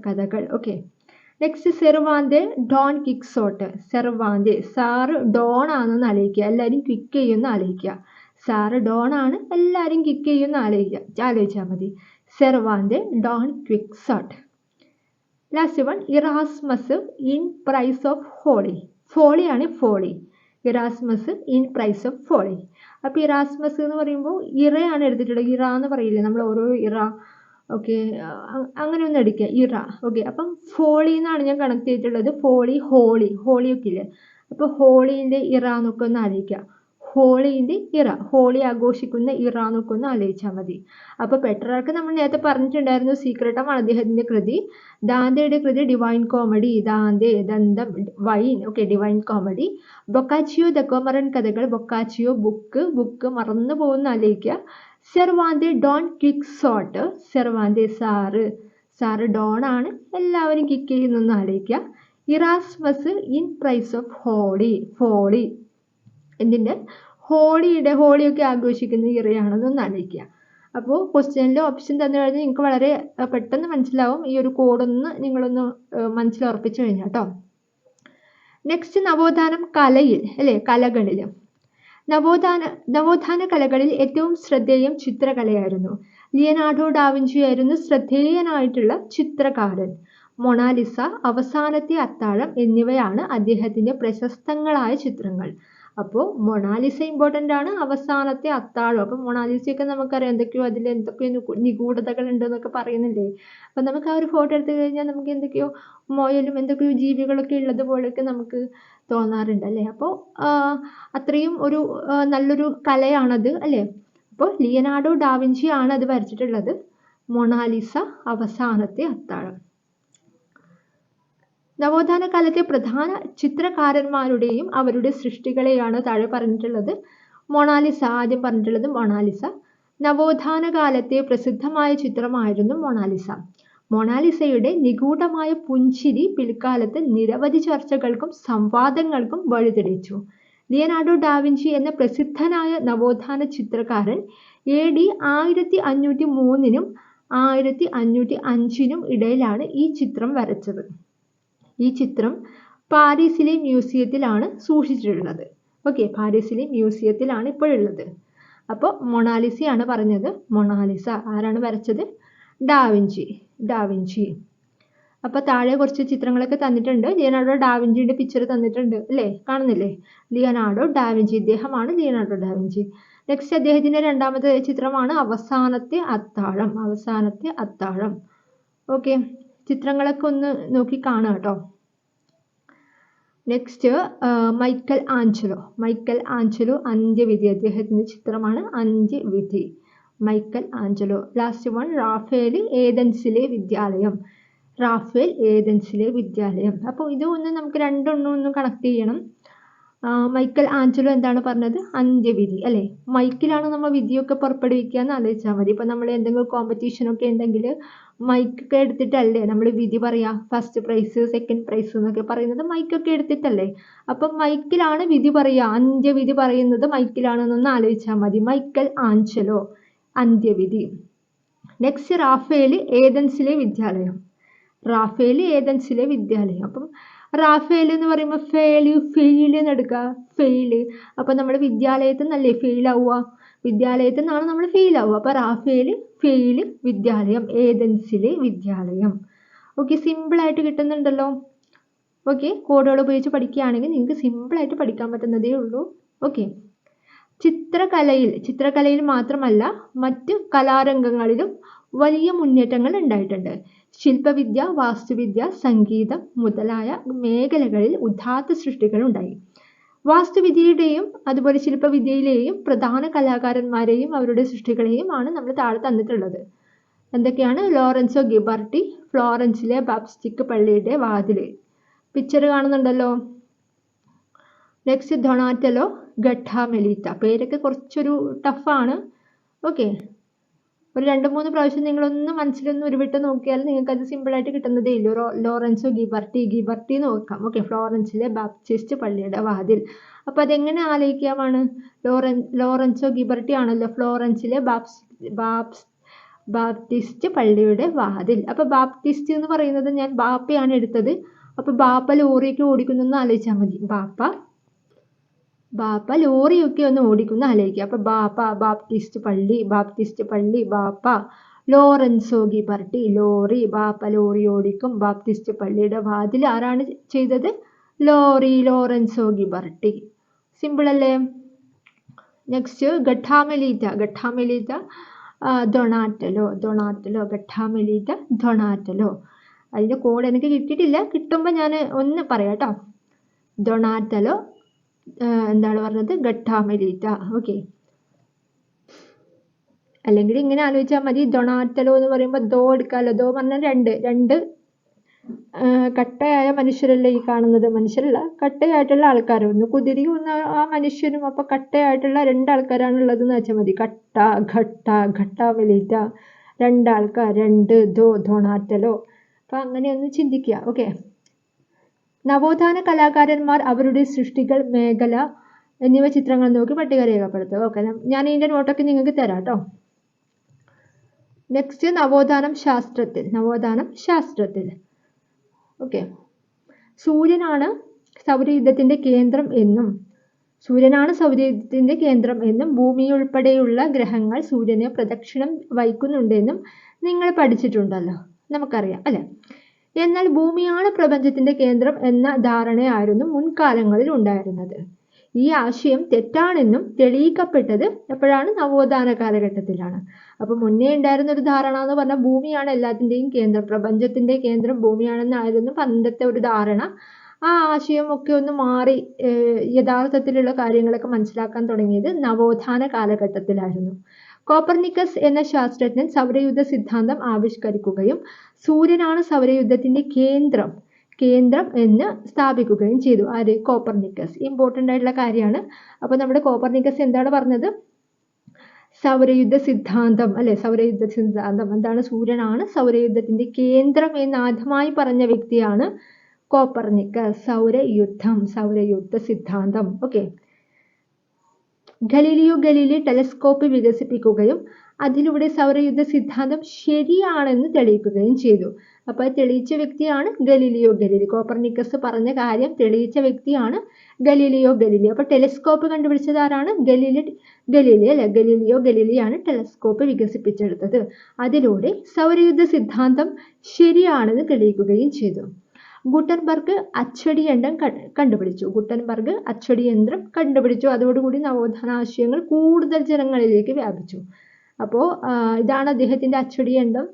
S1: കഥകൾ. Okay, next Cervantes Don Quixote. Cervantes sir Don ആണെന്ന് ആലോചിക്കുക, എല്ലാവരും ക്വിക്ക് ചെയ്യുമെന്ന് ആലോചിക്കുക. സാറ് ഡോൺ ആണ്, എല്ലാവരും കിക്ക് ചെയ്യുമെന്ന് ആലോചിച്ചാൽ മതി. Cervantes Don Quixote. Last one Erasmus in praise of holy. ഫോളിയാണ് folly. Erasmus in praise of folly. അപ്പോൾ ഇറാസ്മസ് എന്ന് പറയുമ്പോൾ ഇറയാണ് എടുത്തിട്ടുള്ളത്. ഇറ എന്ന് പറയില്ലേ നമ്മൾ, ഓരോ ഇറ. ഓക്കെ, അങ്ങനെ ഒന്ന് അടിക്കുക, ഇറ. ഓക്കെ, അപ്പം ഫോളി എന്നാണ് ഞാൻ കണക്ട് ചെയ്തിട്ടുള്ളത്. ഹോളിയൊക്കെ ഇല്ലേ. അപ്പോൾ ഹോളീൻ്റെ ഇറ എന്നൊക്കെ ഒന്ന് ആലോചിക്കുക. ഹോളീൻ്റെ ഇറ, ഹോളി ആഘോഷിക്കുന്ന ഇറ എന്നൊക്കെ ഒന്ന് ആലോചിച്ചാൽ മതി. അപ്പോൾ പെട്രാർക്ക് നമ്മൾ നേരത്തെ പറഞ്ഞിട്ടുണ്ടായിരുന്നു, സീക്രട്ടമാണ് അദ്ദേഹത്തിൻ്റെ കൃതി. ദാന്തെയുടെ കൃതി ഡിവൈൻ കോമഡി. ദാന്തെ ദന്തം, wine. Okay, divine comedy. Boccaccio Decameron കഥകൾ. ബൊക്കാച്ചിയോ ബുക്ക് മറന്നു പോകുന്ന ആലോചിക്കുക. Cervantes Don Quixote. Cervantes sir Don ആണ്, എല്ലാവരും കിക്ക് ചെയ്യുന്നൊന്ന് ആലോചിക്കുക. Erasmus in praise of folly. എന്തിൻ്റെ? ഹോളിയൊക്കെ ആഘോഷിക്കുന്ന ഇറയാണെന്നൊന്ന് ആലോചിക്കുക. അപ്പോൾ ക്വസ്റ്റ്യനിൽ ഓപ്ഷൻ തന്നു കഴിഞ്ഞാൽ നിങ്ങൾക്ക് വളരെ പെട്ടെന്ന് മനസ്സിലാവും. ഈ ഒരു കോഡൊന്ന് നിങ്ങളൊന്ന് മനസ്സിലുറപ്പിച്ചു കഴിഞ്ഞാൽ കേട്ടോ. നെക്സ്റ്റ് നവോത്ഥാനം കലയിൽ അല്ലേ, കലകളിൽ. നവോത്ഥാന കലകളിൽ ഏറ്റവും ശ്രദ്ധേയം ചിത്രകലയായിരുന്നു. ലിയനാർഡോ ഡാവിഞ്ചി ആയിരുന്നു ശ്രദ്ധേയനായിട്ടുള്ള ചിത്രകാരൻ. മൊണാലിസ, അവസാനത്തെ അത്താഴം എന്നിവയാണ് അദ്ദേഹത്തിൻ്റെ പ്രശസ്തങ്ങളായ ചിത്രങ്ങൾ. അപ്പോൾ മൊണാലിസ ഇമ്പോർട്ടൻ്റ് ആണ്, അവസാനത്തെ അത്താഴം. അപ്പം മൊണാലിസയൊക്കെ നമുക്കറിയാം എന്തൊക്കെയോ നിഗൂഢതകൾ ഉണ്ടെന്നൊക്കെ പറയുന്നില്ലേ. അപ്പം നമുക്ക് ആ ഒരു ഫോട്ടോ എടുത്തു കഴിഞ്ഞാൽ നമുക്ക് എന്തൊക്കെയോ മുയലും എന്തൊക്കെയോ ജീവികളൊക്കെ ഉള്ളതുപോലെയൊക്കെ നമുക്ക് തോന്നാറുണ്ട് അല്ലേ. അപ്പോൾ അത്രയും ഒരു നല്ലൊരു കലയാണത് അല്ലേ. അപ്പോൾ ലിയനാർഡോ ഡാവിഞ്ചി ആണ് അത് വരച്ചിട്ടുള്ളത്. മൊണാലിസ, അവസാനത്തെ അത്താഴം. നവോത്ഥാന കാലത്തെ പ്രധാന ചിത്രകാരന്മാരുടെയും അവരുടെ സൃഷ്ടികളെയാണ് താഴെ പറഞ്ഞിട്ടുള്ളത്. മൊണാലിസ, ആദ്യം പറഞ്ഞിട്ടുള്ളത് മൊണാലിസ. നവോത്ഥാന കാലത്തെ പ്രസിദ്ധമായ ചിത്രമായിരുന്നു മൊണാലിസ. മൊണാലിസയുടെ നിഗൂഢമായ പുഞ്ചിരി പിൽക്കാലത്ത് നിരവധി ചർച്ചകൾക്കും സംവാദങ്ങൾക്കും വഴിതെളിച്ചു. ലിയനാർഡോ ഡാവിഞ്ചി എന്ന പ്രസിദ്ധനായ നവോത്ഥാന ചിത്രകാരൻ AD 1503 1505 ഇടയിലാണ് ഈ ചിത്രം വരച്ചത്. ഈ ചിത്രം പാരീസിലെ മ്യൂസിയത്തിലാണ് സൂക്ഷിച്ചിട്ടുള്ളത്. ഓക്കെ, പാരീസിലെ മ്യൂസിയത്തിലാണ് ഇപ്പോഴുള്ളത്. അപ്പോൾ മൊണാലിസയാണ് പറഞ്ഞത്. മൊണാലിസ ആരാണ് വരച്ചത്? ഡാവിഞ്ചി. അപ്പോൾ താഴെ കുറച്ച് ചിത്രങ്ങളൊക്കെ തന്നിട്ടുണ്ട്. ലിയനാർഡോ ഡാവിഞ്ചിയുടെ പിക്ചർ തന്നിട്ടുണ്ട് അല്ലേ, കാണുന്നില്ലേ? ലിയനാർഡോ ഡാവിഞ്ചി, ഇദ്ദേഹമാണ് ലിയനാർഡോ ഡാവിഞ്ചി. നെക്സ്റ്റ് അദ്ദേഹത്തിന്റെ രണ്ടാമത്തെ ചിത്രമാണ് അവസാനത്തെ അത്താഴം. ഓക്കെ, ചിത്രങ്ങളൊക്കെ ഒന്ന് നോക്കി കാണുക കേട്ടോ. നെക്സ്റ്റ് മൈക്കൽ ആഞ്ചലോ അന്ത്യവിധി, അദ്ദേഹത്തിന്റെ ചിത്രമാണ് അന്ത്യവിധി. Michelangelo. Last one Raphael ഏതൻസിലെ വിദ്യാലയം. അപ്പോൾ ഇതൊന്ന് നമുക്ക് രണ്ടെണ്ണം കണക്ട് ചെയ്യണം. മൈക്കൽ ആഞ്ചലോ എന്താണ് പറഞ്ഞത്? അന്ത്യവിധി അല്ലേ. മൈക്കിലാണ് നമ്മൾ വിധിയൊക്കെ പുറപ്പെടുവിക്കുക എന്ന് ആലോചിച്ചാൽ മതി. ഇപ്പം നമ്മൾ എന്തെങ്കിലും കോമ്പറ്റീഷനൊക്കെ ഉണ്ടെങ്കിൽ മൈക്കൊക്കെ എടുത്തിട്ടല്ലേ നമ്മൾ വിധി പറയാ. ഫസ്റ്റ് പ്രൈസ്, സെക്കൻഡ് പ്രൈസ് എന്നൊക്കെ പറയുന്നത് മൈക്കൊക്കെ എടുത്തിട്ടല്ലേ. അപ്പം മൈക്കിലാണ് വിധി പറയുക, അന്ത്യവിധി പറയുന്നത് മൈക്കിലാണെന്നൊന്ന് ആലോചിച്ചാൽ മതി. മൈക്കൽ ആഞ്ചലോ, അന്ത്യവിധി. നെക്സ്റ്റ് റാഫേൽ ഏതൻസിലെ വിദ്യാലയം. അപ്പം റാഫേൽ എന്ന് പറയുമ്പോൾ ഫെയിൽ എന്ന് എടുക്കുക, ഫെയില്. അപ്പം നമ്മൾ വിദ്യാലയത്തിൽ നിന്നല്ലേ ഫെയിൽ ആവുക, വിദ്യാലയത്തിൽ നിന്നാണ് നമ്മൾ ഫെയിൽ ആവുക. അപ്പോൾ റാഫേൽ ഫെയിൽ വിദ്യാലയം, ഏതൻസിലെ വിദ്യാലയം. ഓക്കെ, സിമ്പിളായിട്ട് കിട്ടുന്നുണ്ടല്ലോ. ഓക്കെ, കോഡുകൾ ഉപയോഗിച്ച് പഠിക്കുകയാണെങ്കിൽ നിങ്ങൾക്ക് സിമ്പിളായിട്ട് പഠിക്കാൻ പറ്റുന്നതേ ഉള്ളൂ. ഓക്കെ, ചിത്രകലയിൽ മാത്രമല്ല മറ്റ് കലാരംഗങ്ങളിലും വലിയ മുന്നേറ്റങ്ങൾ ഉണ്ടായിട്ടുണ്ട്. ശില്പവിദ്യ, വാസ്തുവിദ്യ, സംഗീതം മുതലായ മേഖലകളിൽ ഉദാത്ത സൃഷ്ടികൾ ഉണ്ടായി. വാസ്തുവിദ്യയുടെയും അതുപോലെ ശില്പവിദ്യയിലെയും പ്രധാന കലാകാരന്മാരെയും അവരുടെ സൃഷ്ടികളെയും ആണ് നമ്മൾ താഴെ തന്നിട്ടുള്ളത്. എന്തൊക്കെയാണ്? ലോറൻസോ ഗിബർട്ടി, ഫ്ലോറൻസിലെ ബാപ്റ്റിസ്റ്റ് പള്ളിയുടെ വാതിൽ, പിക്ചർ കാണുന്നുണ്ടല്ലോ. Next Donatello Gattamelata. പേരൊക്കെ കുറച്ചൊരു ടഫാണ്. ഓക്കെ, ഒരു 2-3 പ്രാവശ്യം നിങ്ങളൊന്ന് മനസ്സിലൊന്ന് ഉരുവിട്ട് നോക്കിയാൽ നിങ്ങൾക്ക് അത് സിമ്പിളായിട്ട് കിട്ടുന്നതേ ഇല്ലൂ. ലോറൻസോ ഗിബർട്ടി നോക്കാം. ഓക്കെ, ഫ്ലോറൻസിലെ ബാപ്റ്റിസ്റ്റ് പള്ളിയുടെ വാതിൽ. അപ്പോൾ അതെങ്ങനെ ആലോചിക്കാമാണ്? ലോറൻസോ ഗിബർട്ടി ആണല്ലോ ഫ്ലോറൻസിലെ ബാപ്റ്റിസ്റ്റ് പള്ളിയുടെ വാതിൽ. അപ്പോൾ ബാപ്റ്റിസ്റ്റ് എന്ന് പറയുന്നത് ഞാൻ ബാപ്പയാണ് എടുത്തത്. അപ്പോൾ ബാപ്പ ലോറിയൊക്കെ ഓടിക്കുന്നൊന്ന് ആലോചിച്ചാൽ മതി. ബാപ്പ ലോറിയൊക്കെ ഒന്ന് ഓടിക്കുന്ന ആലോചിക്കുക. അപ്പോൾ ബാപ്റ്റിസ്റ്റ് പള്ളി, ബാപ്പ. ലോറൻസോ ഗിബർട്ടി ലോറി, ബാപ്പ ലോറി ഓടിക്കും. ബാപ്റ്റിസ്റ്റ് പള്ളിയുടെ വാതിൽ ആരാണ് ചെയ്തത്? Lorenzo Ghiberti. സിമ്പിൾ അല്ലേ? Next Gattamelata Donatello, Gattamelata Donatello. അതിൻ്റെ കോഡ് എനിക്ക് കിട്ടിയിട്ടില്ല, കിട്ടുമ്പോൾ ഞാൻ ഒന്ന് പറയാം കേട്ടോ. ഡൊണാറ്റലോ എന്താണ് പറഞ്ഞത്? ഗട്ടാമെലീത്ത. ഓക്കെ, അല്ലെങ്കിൽ ഇങ്ങനെ ആലോചിച്ചാൽ മതി. ഡൊണാറ്റലോ എന്ന് പറയുമ്പോൾ ദോ എടുക്കാമല്ലോ. ദോ പറഞ്ഞാൽ രണ്ട് കട്ടയായ മനുഷ്യരല്ലേ ഈ കാണുന്നത്. മനുഷ്യരല്ല, കട്ടയായിട്ടുള്ള ആൾക്കാർ. ഒന്ന് കുതിരയും ഒന്ന് ആ മനുഷ്യനും. അപ്പോൾ കട്ടയായിട്ടുള്ള 2 ആൾക്കാരാണ് ഉള്ളതെന്ന് വെച്ചാൽ മതി. ഗട്ടാമെലീത്ത, 2 ആൾക്കാർ, ഡൊണാറ്റലോ. അപ്പോൾ അങ്ങനെ ഒന്ന് ചിന്തിക്കുക. ഓക്കെ, നവോത്ഥാന കലാകാരന്മാർ അവരുടെ സൃഷ്ടികൾ, മേഖല എന്നിവ ചിത്രങ്ങൾ നോക്കി പട്ടിക രേഖപ്പെടുത്തുക. ഓക്കെ, ഞാൻ ഇതിൻ്റെ നോട്ടൊക്കെ നിങ്ങൾക്ക് തരാം കേട്ടോ. നെക്സ്റ്റ് നവോത്ഥാനം ശാസ്ത്രത്തിൽ. ഓക്കെ, സൂര്യനാണ് സൗരയൂഥത്തിൻ്റെ കേന്ദ്രം എന്നും ഭൂമിയുൾപ്പെടെയുള്ള ഗ്രഹങ്ങൾ സൂര്യനെ പ്രദക്ഷിണം വഹിക്കുന്നുണ്ടെന്നും നിങ്ങൾ പഠിച്ചിട്ടുണ്ടല്ലോ, നമുക്കറിയാം അല്ലേ. എന്നാൽ ഭൂമിയാണ് പ്രപഞ്ചത്തിന്റെ കേന്ദ്രം എന്ന ധാരണയായിരുന്നു മുൻകാലങ്ങളിൽ ഉണ്ടായിരുന്നത്. ഈ ആശയം തെറ്റാണെന്നും തെളിയിക്കപ്പെട്ടത് എപ്പോഴാണ്? നവോത്ഥാന കാലഘട്ടത്തിലാണ്. അപ്പോൾ മുന്നേ ഉണ്ടായിരുന്ന ഒരു ധാരണ എന്ന് പറഞ്ഞാൽ ഭൂമിയാണ് എല്ലാത്തിൻ്റെയും കേന്ദ്രം, പ്രപഞ്ചത്തിന്റെ കേന്ദ്രം ഭൂമിയാണെന്നായിരുന്നു പണ്ടത്തെ ഒരു ധാരണ. ആ ആശയം ഒക്കെ ഒന്ന് മാറി യഥാർത്ഥത്തിലുള്ള കാര്യങ്ങളൊക്കെ മനസ്സിലാക്കാൻ തുടങ്ങിയത് നവോത്ഥാന കാലഘട്ടത്തിലായിരുന്നു. കോപ്പർനിക്കസ് എന്ന ശാസ്ത്രജ്ഞൻ സൗരയൂഥ സിദ്ധാന്തം ആവിഷ്കരിക്കുകയും സൂര്യനാണ് സൗരയൂഥത്തിന്റെ കേന്ദ്രം എന്ന് സ്ഥാപിക്കുകയും ചെയ്തു. ആര്? കോപ്പർനിക്കസ്. ഇമ്പോർട്ടൻ്റ് ആയിട്ടുള്ള കാര്യമാണ്. അപ്പോൾ നമ്മുടെ കോപ്പർനിക്കസ് എന്താണ് പറഞ്ഞത്? സൗരയുദ്ധ സിദ്ധാന്തം അല്ലെ, സൗരയുദ്ധ സിദ്ധാന്തം എന്താണ്? സൂര്യനാണ് സൗരയുദ്ധത്തിന്റെ കേന്ദ്രം എന്ന് ആദ്യമായി പറഞ്ഞ വ്യക്തിയാണ് കോപ്പർനിക്കസ്. സൗരയുദ്ധ സിദ്ധാന്തം. ഓക്കെ. ഗലീലിയോ ഗലീലി ടെലസ്കോപ്പ് വികസിപ്പിക്കുകയും അതിലൂടെ സൗരയുദ്ധ സിദ്ധാന്തം ശരിയാണെന്ന് തെളിയിക്കുകയും ചെയ്തു. അപ്പോൾ തെളിയിച്ച വ്യക്തിയാണ് ഗലീലിയോ ഗലീലി. കോപ്പർനിക്കസ് പറഞ്ഞ കാര്യം തെളിയിച്ച വ്യക്തിയാണ് ഗലീലിയോ ഗലീലി. അപ്പോൾ ടെലസ്കോപ്പ് കണ്ടുപിടിച്ചത് ആരാണ്? ഗലീലി അല്ലെ. ഗലീലിയോ ഗലീലിയാണ് ടെലസ്കോപ്പ് വികസിപ്പിച്ചെടുത്തത്. അതിലൂടെ സൗരയുദ്ധ സിദ്ധാന്തം ശരിയാണെന്ന് തെളിയിക്കുകയും ചെയ്തു. ഗുട്ടൻബർഗ് അച്ചടിയന്ത്രം കണ്ടുപിടിച്ചു. അതോടുകൂടി നവോത്ഥാന ആശയങ്ങൾ കൂടുതൽ ജനങ്ങളിലേക്ക് വ്യാപിച്ചു. അപ്പോൾ ഇതാണ് അദ്ദേഹത്തിന്റെ അച്ചടിയന്ത്രം.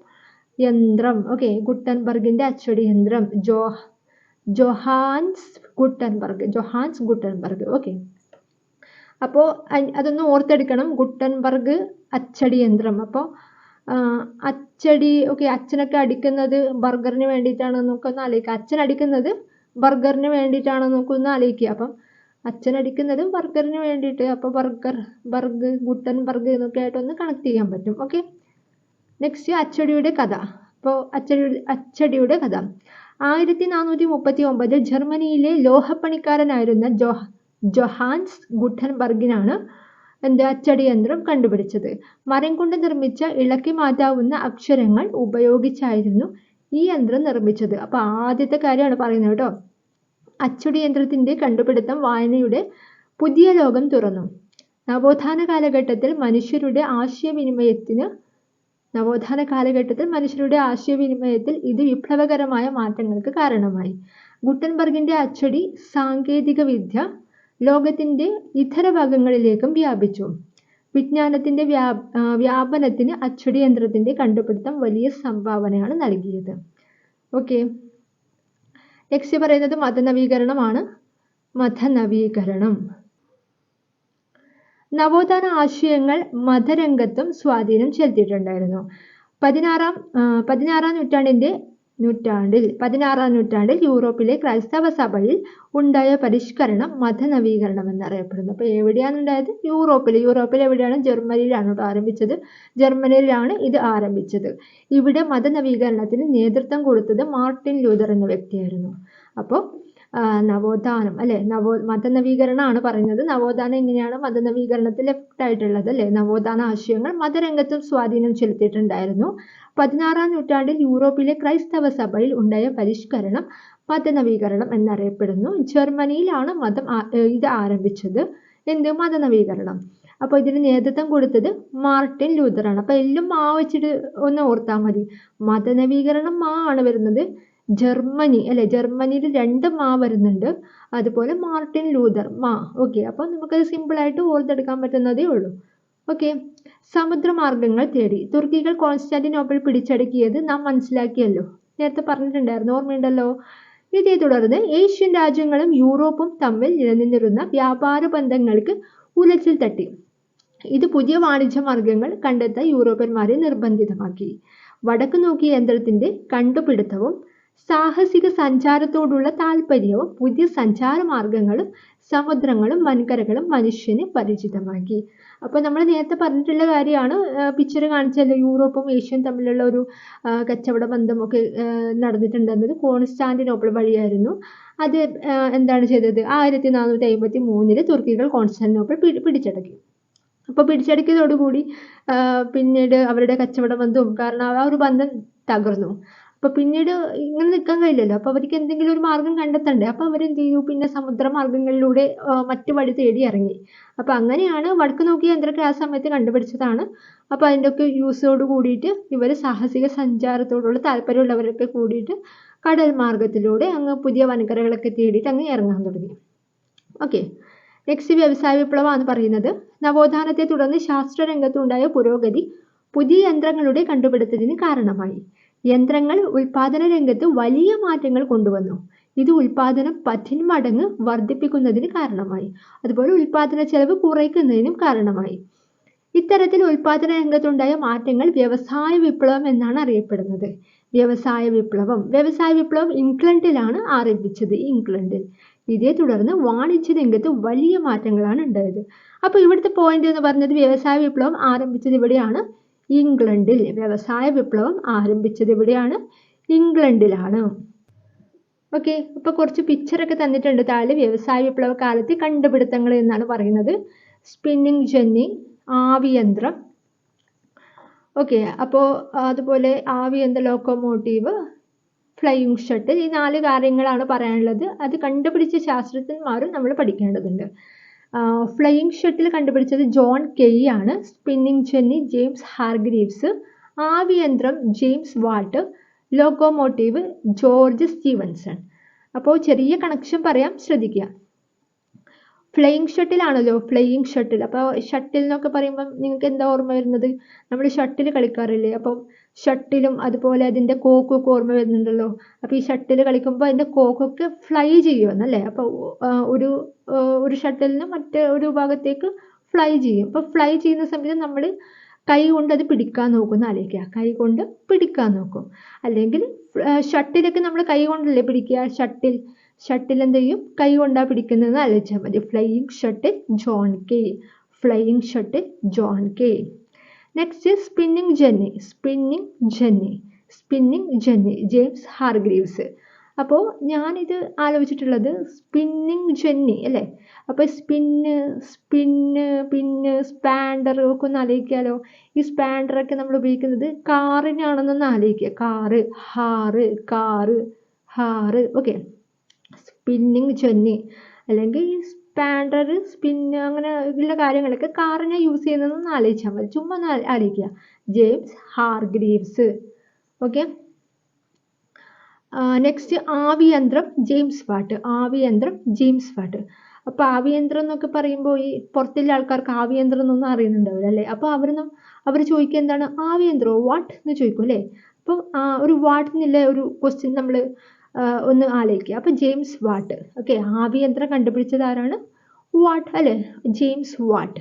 S1: ഓക്കെ. ഗുട്ടൻബർഗിന്റെ അച്ചടിയന്ത്രം ജോഹാൻസ് ഗുട്ടൻബർഗ്. ഓക്കെ. അപ്പോൾ അതൊന്ന് ഓർത്തെടുക്കണം. ഗുട്ടൻബർഗ് അച്ചടിയന്ത്രം. അപ്പോൾ ഓക്കെ, അച്ഛനൊക്കെ അടിക്കുന്നത് ബർഗറിന് വേണ്ടിയിട്ടാണ് നോക്കൊന്ന് ആലോചിക്കുക. അച്ഛൻ അടിക്കുന്നത് ബർഗറിന് വേണ്ടിയിട്ടാണ് നോക്കൊന്ന് ആലോചിക്കുക. അപ്പം അച്ഛൻ അടിക്കുന്നത് ബർഗറിന് വേണ്ടിയിട്ട്. അപ്പോൾ ഗുട്ടൻബർഗ് എന്നൊക്കെ ആയിട്ടൊന്ന് കണക്ട് ചെയ്യാൻ പറ്റും. ഓക്കെ. നെക്സ്റ്റ് അച്ചടിയുടെ കഥ. അപ്പോൾ അച്ചടിയുടെ കഥ 1439 ജർമ്മനിയിലെ ലോഹപ്പണിക്കാരനായിരുന്ന ജോഹാൻസ് ഗുട്ടൻബർഗിനാണ് അച്ചടിയന്ത്രം കണ്ടുപിടിച്ചത്. മരം കൊണ്ട് നിർമ്മിച്ച ഇളക്കി മാറ്റാവുന്ന അക്ഷരങ്ങൾ ഉപയോഗിച്ചായിരുന്നു ഈ യന്ത്രം നിർമ്മിച്ചത്. അപ്പോൾ ആദ്യത്തെ കാര്യമാണ് പറയുന്നത് കേട്ടോ. അച്ചടിയന്ത്രത്തിന്റെ കണ്ടുപിടുത്തം വായനയുടെ പുതിയ ലോകം തുറന്നു. നവോത്ഥാന കാലഘട്ടത്തിൽ മനുഷ്യരുടെ ആശയവിനിമയത്തിൽ ഇത് വിപ്ലവകരമായ മാറ്റങ്ങൾക്ക് കാരണമായി. ഗുട്ടൻബർഗിന്റെ അച്ചടി സാങ്കേതിക വിദ്യ ലോകത്തിന്റെ ഇതര ഭാഗങ്ങളിലേക്കും വ്യാപിച്ചു. വിജ്ഞാനത്തിന്റെ വ്യാപനത്തിന് അച്ചടിയന്ത്രത്തിന്റെ കണ്ടുപിടുത്തം വലിയ സംഭാവനയാണ് നൽകിയത്. ഓക്കെ. നെക്സ്റ്റ് പറയുന്നത് മതനവീകരണമാണ്. നവോത്ഥാന ആശയങ്ങൾ മതരംഗത്തും സ്വാധീനം ചെലുത്തിയിട്ടുണ്ടായിരുന്നു. 16ാം നൂറ്റാണ്ടിൽ യൂറോപ്പിലെ ക്രൈസ്തവ സഭയിൽ ഉണ്ടായ പരിഷ്കരണം മതനവീകരണം എന്നറിയപ്പെടുന്നു. അപ്പോൾ എവിടെയാണ് ഉണ്ടായത്? യൂറോപ്പിൽ എവിടെയാണ്? ജർമ്മനിയിലാണ് ആരംഭിച്ചത്. ജർമ്മനിയിലാണ് ഇത് ആരംഭിച്ചത്. ഇവിടെ മതനവീകരണത്തിന് നേതൃത്വം കൊടുത്തത് മാർട്ടിൻ ലൂതർ എന്ന വ്യക്തിയായിരുന്നു. അപ്പോൾ നവോത്ഥാനം അല്ലെ, മതനവീകരണമാണ് പറയുന്നത്. നവോത്ഥാനം എങ്ങനെയാണ് മതനവീകരണത്തിൽ എഫക്റ്റ് ആയിട്ടുള്ളത് അല്ലെ? നവോത്ഥാന ആശയങ്ങൾ മതരംഗത്തും സ്വാധീനം ചെലുത്തിയിട്ടുണ്ടായിരുന്നു. 16ാം നൂറ്റാണ്ടിൽ യൂറോപ്പിലെ ക്രൈസ്തവ സഭയിൽ ഉണ്ടായ പരിഷ്കരണം മതനവീകരണം എന്നറിയപ്പെടുന്നു. ജർമ്മനിയിലാണ് ഇത് ആരംഭിച്ചത്. മതനവീകരണം. അപ്പോൾ ഇതിന് നേതൃത്വം കൊടുത്തത് മാർട്ടിൻ ലൂതറാണ്. അപ്പോൾ എല്ലാം വെച്ചിട്ട് ഒന്ന് ഓർത്താൽ മതി. മതനവീകരണം ആണ് വരുന്നത്. ജർമ്മനി അല്ലെ, ജർമ്മനിയിൽ 2 വരുന്നുണ്ട്. അതുപോലെ മാർട്ടിൻ ലൂതർ ഓക്കെ. അപ്പോൾ നമുക്കത് സിമ്പിളായിട്ട് ഓർത്തെടുക്കാൻ പറ്റുന്നതേ ഉള്ളൂ. ഓക്കെ. സമുദ്രമാർഗങ്ങൾ തേടി തുർക്കികൾ കോൺസ്റ്റാന്റിനോപ്പിൾ പിടിച്ചടക്കിയത് നാം മനസ്സിലാക്കിയല്ലോ, നേരത്തെ പറഞ്ഞിട്ടുണ്ടായിരുന്നു, ഓർമ്മയുണ്ടല്ലോ. ഇതേ തുടർന്ന് ഏഷ്യൻ രാജ്യങ്ങളും യൂറോപ്പും തമ്മിൽ നിലനിന്നിരുന്ന വ്യാപാര ബന്ധങ്ങൾക്ക് ഉലച്ചിൽ തട്ടി. ഇത് പുതിയ വാണിജ്യ മാർഗങ്ങൾ കണ്ടെത്താൻ യൂറോപ്യന്മാരെ നിർബന്ധിതമാക്കി. വടക്കു നോക്കിയ യന്ത്രത്തിന്റെ കണ്ടുപിടുത്തവും സാഹസിക സഞ്ചാരത്തോടുള്ള താല്പര്യവും പുതിയ സഞ്ചാര മാർഗങ്ങളും സമുദ്രങ്ങളും വൻകരകളും മനുഷ്യന് പരിചിതമാക്കി. അപ്പോൾ നമ്മൾ നേരത്തെ പറഞ്ഞിട്ടുള്ള കാര്യമാണ്, പിക്ചർ കാണിച്ചല്ലോ, യൂറോപ്പും ഏഷ്യയും തമ്മിലുള്ള ഒരു കച്ചവട ബന്ധമൊക്കെ നടന്നിട്ടുണ്ടെന്നത് കോൺസ്റ്റാന്റിനോപ്പിൾ വഴിയായിരുന്നു. അത് എന്താണ് ചെയ്തത്? 1453 തുർക്കികൾ കോൺസ്റ്റാന്റിനോപ്പിൾ പിടിച്ചടക്കി. അപ്പോൾ പിടിച്ചടക്കിയതോടുകൂടി പിന്നീട് അവരുടെ കച്ചവട ബന്ധവും, കാരണം ആ ഒരു ബന്ധം തകർന്നു. അപ്പോൾ പിന്നീട് ഇങ്ങനെ നിൽക്കാൻ കഴിയില്ലല്ലോ. അപ്പോൾ അവർക്ക് എന്തെങ്കിലും ഒരു മാർഗം കണ്ടെത്തണ്ടേ. അപ്പോൾ അവരെന്ത് ചെയ്തു? പിന്നെ സമുദ്ര മാർഗങ്ങളിലൂടെ മറ്റു വഴി തേടി ഇറങ്ങി. അപ്പോൾ അങ്ങനെയാണ് വടക്ക് നോക്കിയ യന്ത്രമൊക്കെ ആ സമയത്ത് കണ്ടുപിടിച്ചതാണ്. അപ്പോൾ അതിൻ്റെ ഒക്കെ യൂസോട് കൂടിയിട്ട് ഇവർ സാഹസിക സഞ്ചാരത്തോടുള്ള താല്പര്യമുള്ളവരൊക്കെ കൂടിയിട്ട് കടൽ മാർഗത്തിലൂടെ അങ്ങ് പുതിയ വൻകരകളൊക്കെ തേടിയിട്ട് അങ്ങ് ഇറങ്ങാൻ തുടങ്ങി. ഓക്കെ. നെക്സ്റ്റ് വ്യവസായ വിപ്ലവമാണ് പറയുന്നത്. നവോത്ഥാനത്തെ തുടർന്ന് ശാസ്ത്രരംഗത്തുണ്ടായ പുരോഗതി പുതിയ യന്ത്രങ്ങളുടെ കണ്ടുപിടുത്തത്തിന് കാരണമായി. യന്ത്രങ്ങൾ ഉൽപാദന രംഗത്ത് വലിയ മാറ്റങ്ങൾ കൊണ്ടുവന്നു. ഇത് ഉൽപാദനം 10 മടങ്ങ് വർദ്ധിപ്പിക്കുന്നതിന് കാരണമായി. അതുപോലെ ഉൽപാദന ചെലവ് കുറയ്ക്കുന്നതിനും കാരണമായി. ഇത്തരത്തിൽ ഉൽപാദന രംഗത്തുണ്ടായ മാറ്റങ്ങൾ വ്യവസായ വിപ്ലവം എന്നാണ് അറിയപ്പെടുന്നത്. വ്യവസായ വിപ്ലവം ഇംഗ്ലണ്ടിലാണ് ആരംഭിച്ചത്, ഇംഗ്ലണ്ടിൽ. ഇതേ തുടർന്ന് വാണിജ്യ രംഗത്ത് വലിയ മാറ്റങ്ങളാണ് ഉണ്ടായത്. അപ്പോൾ ഇവിടുത്തെ പോയിന്റ് എന്ന് പറഞ്ഞത് വ്യവസായ വിപ്ലവം ആരംഭിച്ചത് ഇവിടെയാണ്, ഇംഗ്ലണ്ടിൽ. വ്യവസായ വിപ്ലവം ആരംഭിച്ചത് ഇവിടെയാണ്, ഇംഗ്ലണ്ടിലാണ്. ഓക്കെ, അപ്പോൾ കുറച്ച് പിക്ചറൊക്കെ തന്നിട്ടുണ്ട് താഴെ. വ്യവസായ വിപ്ലവ കാലത്ത് കണ്ടുപിടുത്തങ്ങൾ എന്നാണ് പറയുന്നത്. Spinning Jenny, ആവിയന്ത്രം. ഓക്കെ, അപ്പോൾ അതുപോലെ ആവിയന്ത്ര ലോക്കോമോട്ടീവ്, ഫ്ലൈയിങ് ഷട്ടിൽ, ഈ 4 കാര്യങ്ങളാണ് പറയാനുള്ളത്. അത് കണ്ടുപിടിച്ച ശാസ്ത്രജ്ഞന്മാരും നമ്മൾ പഠിക്കേണ്ടതുണ്ട്. ഫ്ലൈയിങ് ഷട്ടിൽ കണ്ടുപിടിച്ചത് ജോൺ കെയ് ആണ്. സ്പിന്നിങ് ജെന്നി ജെയിംസ് ഹാർഗ്രീവ്സ്, ആവിയന്ത്രം James Watt, locomotive George Stephenson. അപ്പോൾ ചെറിയ കണക്ഷൻ പറയാം, ശ്രദ്ധിക്കുക. ഫ്ലൈയിങ് ഷട്ടിലാണല്ലോ, ഫ്ലൈയിങ് ഷട്ടിൽ. അപ്പോൾ ഷട്ടിൽ എന്നൊക്കെ പറയുമ്പം നിങ്ങൾക്ക് എന്താ ഓർമ്മ വരുന്നത്? നമ്മൾ ഷട്ടിൽ കളിക്കാറില്ലേ? അപ്പം ഷട്ടിലും അതുപോലെ അതിൻ്റെ കോക്കൊക്കെ ഓർമ്മ വരുന്നുണ്ടല്ലോ. അപ്പോൾ ഈ ഷട്ടിൽ കളിക്കുമ്പോൾ അതിൻ്റെ കോക്കൊക്കെ ഫ്ലൈ ചെയ്യുമെന്നല്ലേ? അപ്പോൾ ഒരു ഷട്ടിലിന് ഒരു ഭാഗത്തേക്ക് ഫ്ലൈ ചെയ്യും. അപ്പോൾ ഫ്ലൈ ചെയ്യുന്ന സമയത്ത് നമ്മൾ കൈ കൊണ്ട് അത് പിടിക്കാൻ നോക്കും, ആലോചിക്കുക. കൈ കൊണ്ട് പിടിക്കാൻ നോക്കും. അല്ലെങ്കിൽ ഷട്ടിലൊക്കെ നമ്മൾ കൈ കൊണ്ടല്ലേ പിടിക്കുക? ഷട്ടിൽ എന്ത് ചെയ്യും? കൈ കൊണ്ടാണ് പിടിക്കുന്നതെന്ന് ആലോചിച്ചാൽ മതി. Flying shuttle John Kay, flying shuttle John Kay. Next spinning Jenny James Hargreaves. അപ്പോൾ ഞാനിത് ആലോചിച്ചിട്ടുള്ളത് സ്പിന്നിങ് ജെന്നി അല്ലേ? അപ്പോൾ പിന്ന് സ്പാൻഡർ ഒക്കെ ഒന്ന് ആലോചിക്കാമല്ലോ. ഈ സ്പാൻഡറൊക്കെ നമ്മൾ ഉപയോഗിക്കുന്നത് കാറിനാണെന്നൊന്ന് ആലോചിക്കുക. കാറ്. ഓക്കെ, സ്പിന്നിങ് ജെന്നി അല്ലെങ്കിൽ സ്പാൻഡർ, സ്പിന്ന്, അങ്ങനെ ഉള്ള കാര്യങ്ങളൊക്കെ കാറിനെ യൂസ് ചെയ്യുന്നതെന്ന് ആലോചിച്ചാൽ മതി. ചുമ്മാ ഒന്ന് ആലോചിക്കുക. James Hargreaves. ഓക്കെ, നെക്സ്റ്റ് ആവിയന്ത്രം ജെയിംസ് വാട്ട്. അപ്പോൾ ആവിയന്ത്രം എന്നൊക്കെ പറയുമ്പോൾ ഈ പുറത്തുള്ള ആൾക്കാർക്ക് ആവിയന്ത്രം എന്നൊന്നും അറിയുന്നുണ്ടാവില്ല അല്ലേ? അപ്പോൾ അവർ ചോദിക്കുക എന്താണ് ആവിയന്ത്രോ, വാട്ട് എന്ന് ചോദിക്കും അല്ലേ? അപ്പോൾ ഒരു വാട്ട് എന്നുള്ള ഒരു ക്വസ്റ്റ്യൻ നമ്മൾ ഒന്ന് ആലോചിക്കുക. അപ്പോൾ ജെയിംസ് വാട്ട്. ഓക്കെ, ആവിയന്ത്രം കണ്ടുപിടിച്ചത് ആരാണ്? വാട്ട് അല്ലേ? James Watt.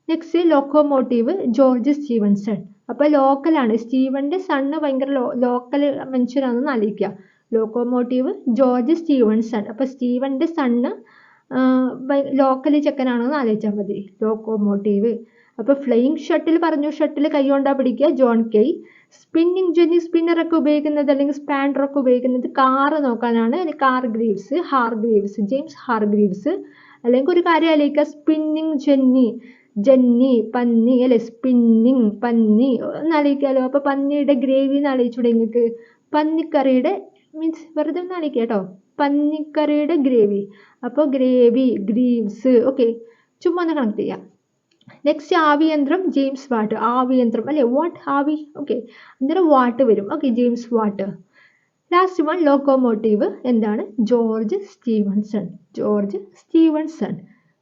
S1: Next locomotive George Stephenson. അപ്പോൾ ലോക്കലാണ്, സ്റ്റീവൻ്റെ സണ്ണ് ഭയങ്കര ലോക്കൽ മനുഷ്യനാണെന്ന് ആലോചിക്കുക. Locomotive George Stephenson. അപ്പോൾ സ്റ്റീവൻ്റെ സണ്ണ് ലോക്കൽ ചെക്കനാണെന്ന് ആലോചിച്ചാൽ മതി, ലോക്കോമോട്ടീവ്. അപ്പോൾ ഫ്ലൈയിങ് ഷട്ടിൽ പറഞ്ഞു, ഷട്ടിൽ കൈ കൊണ്ടാ പിടിക്കുക, ജോൺ കെയ്. സ്പിന്നിങ് ജെന്നി സ്പിന്നറൊക്കെ ഉപയോഗിക്കുന്നത് അല്ലെങ്കിൽ സ്പാൻഡറൊക്കെ ഉപയോഗിക്കുന്നത് കാറ് നോക്കാനാണ്, ഹാർഗ്രീവ്സ്, ജെയിംസ് ഹാർഗ്രീവ്സ്. അല്ലെങ്കിൽ ഒരു കാര്യം ആലോചിക്കുക, സ്പിന്നിങ് ജെന്നി പന്നി അല്ലെ? സ്പിന്നിങ് പന്നി ഒന്ന് ആലോചിക്കാമല്ലോ. അപ്പോൾ പന്നിയുടെ ഗ്രേവി എന്ന് ആലോചിച്ചൂടെ നിങ്ങൾക്ക്? പന്നിക്കറിയുടെ മീൻസ് വെറുതെ ഒന്ന് ആലോചിക്കുക കേട്ടോ, പന്നിക്കറിയുടെ ഗ്രേവി. അപ്പോൾ ഗ്രീവ്സ്. ഓക്കെ, ചുമ്മാ ഒന്ന് കണക്ട് ചെയ്യാം. നെക്സ്റ്റ് ആവിയന്ത്രം ജെയിംസ് വാട്ട്. ആവിയന്ത്രം അല്ലേ? വാട്ട്, ആവി. ഓക്കെ, അന്നേരം വാട്ട് വരും. Okay, James Watt. Last one locomotive എന്താണ്? George Stephenson.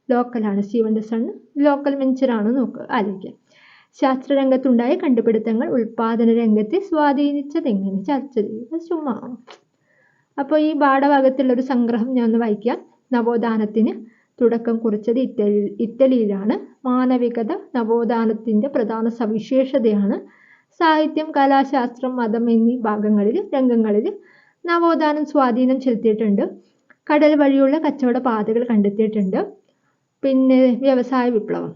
S1: ലോക്കലാണ്, സ്റ്റീവൻ്റെ സൺ ലോക്കൽ വെഞ്ചറാണ് നോക്കുക, ആലോചിക്കുക. ശാസ്ത്രരംഗത്തുണ്ടായ കണ്ടുപിടുത്തങ്ങൾ ഉൽപാദന രംഗത്തെ സ്വാധീനിച്ചതെങ്ങനെ ചർച്ച ചെയ്യുക. ചുമ്മാ. അപ്പോൾ ഈ പാഠഭാഗത്തുള്ളൊരു സംഗ്രഹം ഞാൻ ഒന്ന് വായിക്കാം. നവോത്ഥാനത്തിന് തുടക്കം കുറിച്ചത് ഇറ്റലിയിലാണ്. മാനവികത നവോത്ഥാനത്തിൻ്റെ പ്രധാന സവിശേഷതയാണ്. സാഹിത്യം, കലാശാസ്ത്രം, മതം എന്നീ രംഗങ്ങളിൽ നവോത്ഥാനം സ്വാധീനം ചെലുത്തിയിട്ടുണ്ട്. കടൽ വഴിയുള്ള കച്ചവട പാതകൾ കണ്ടെത്തിയിട്ടുണ്ട്. പിന്നെ വ്യവസായ വിപ്ലവം.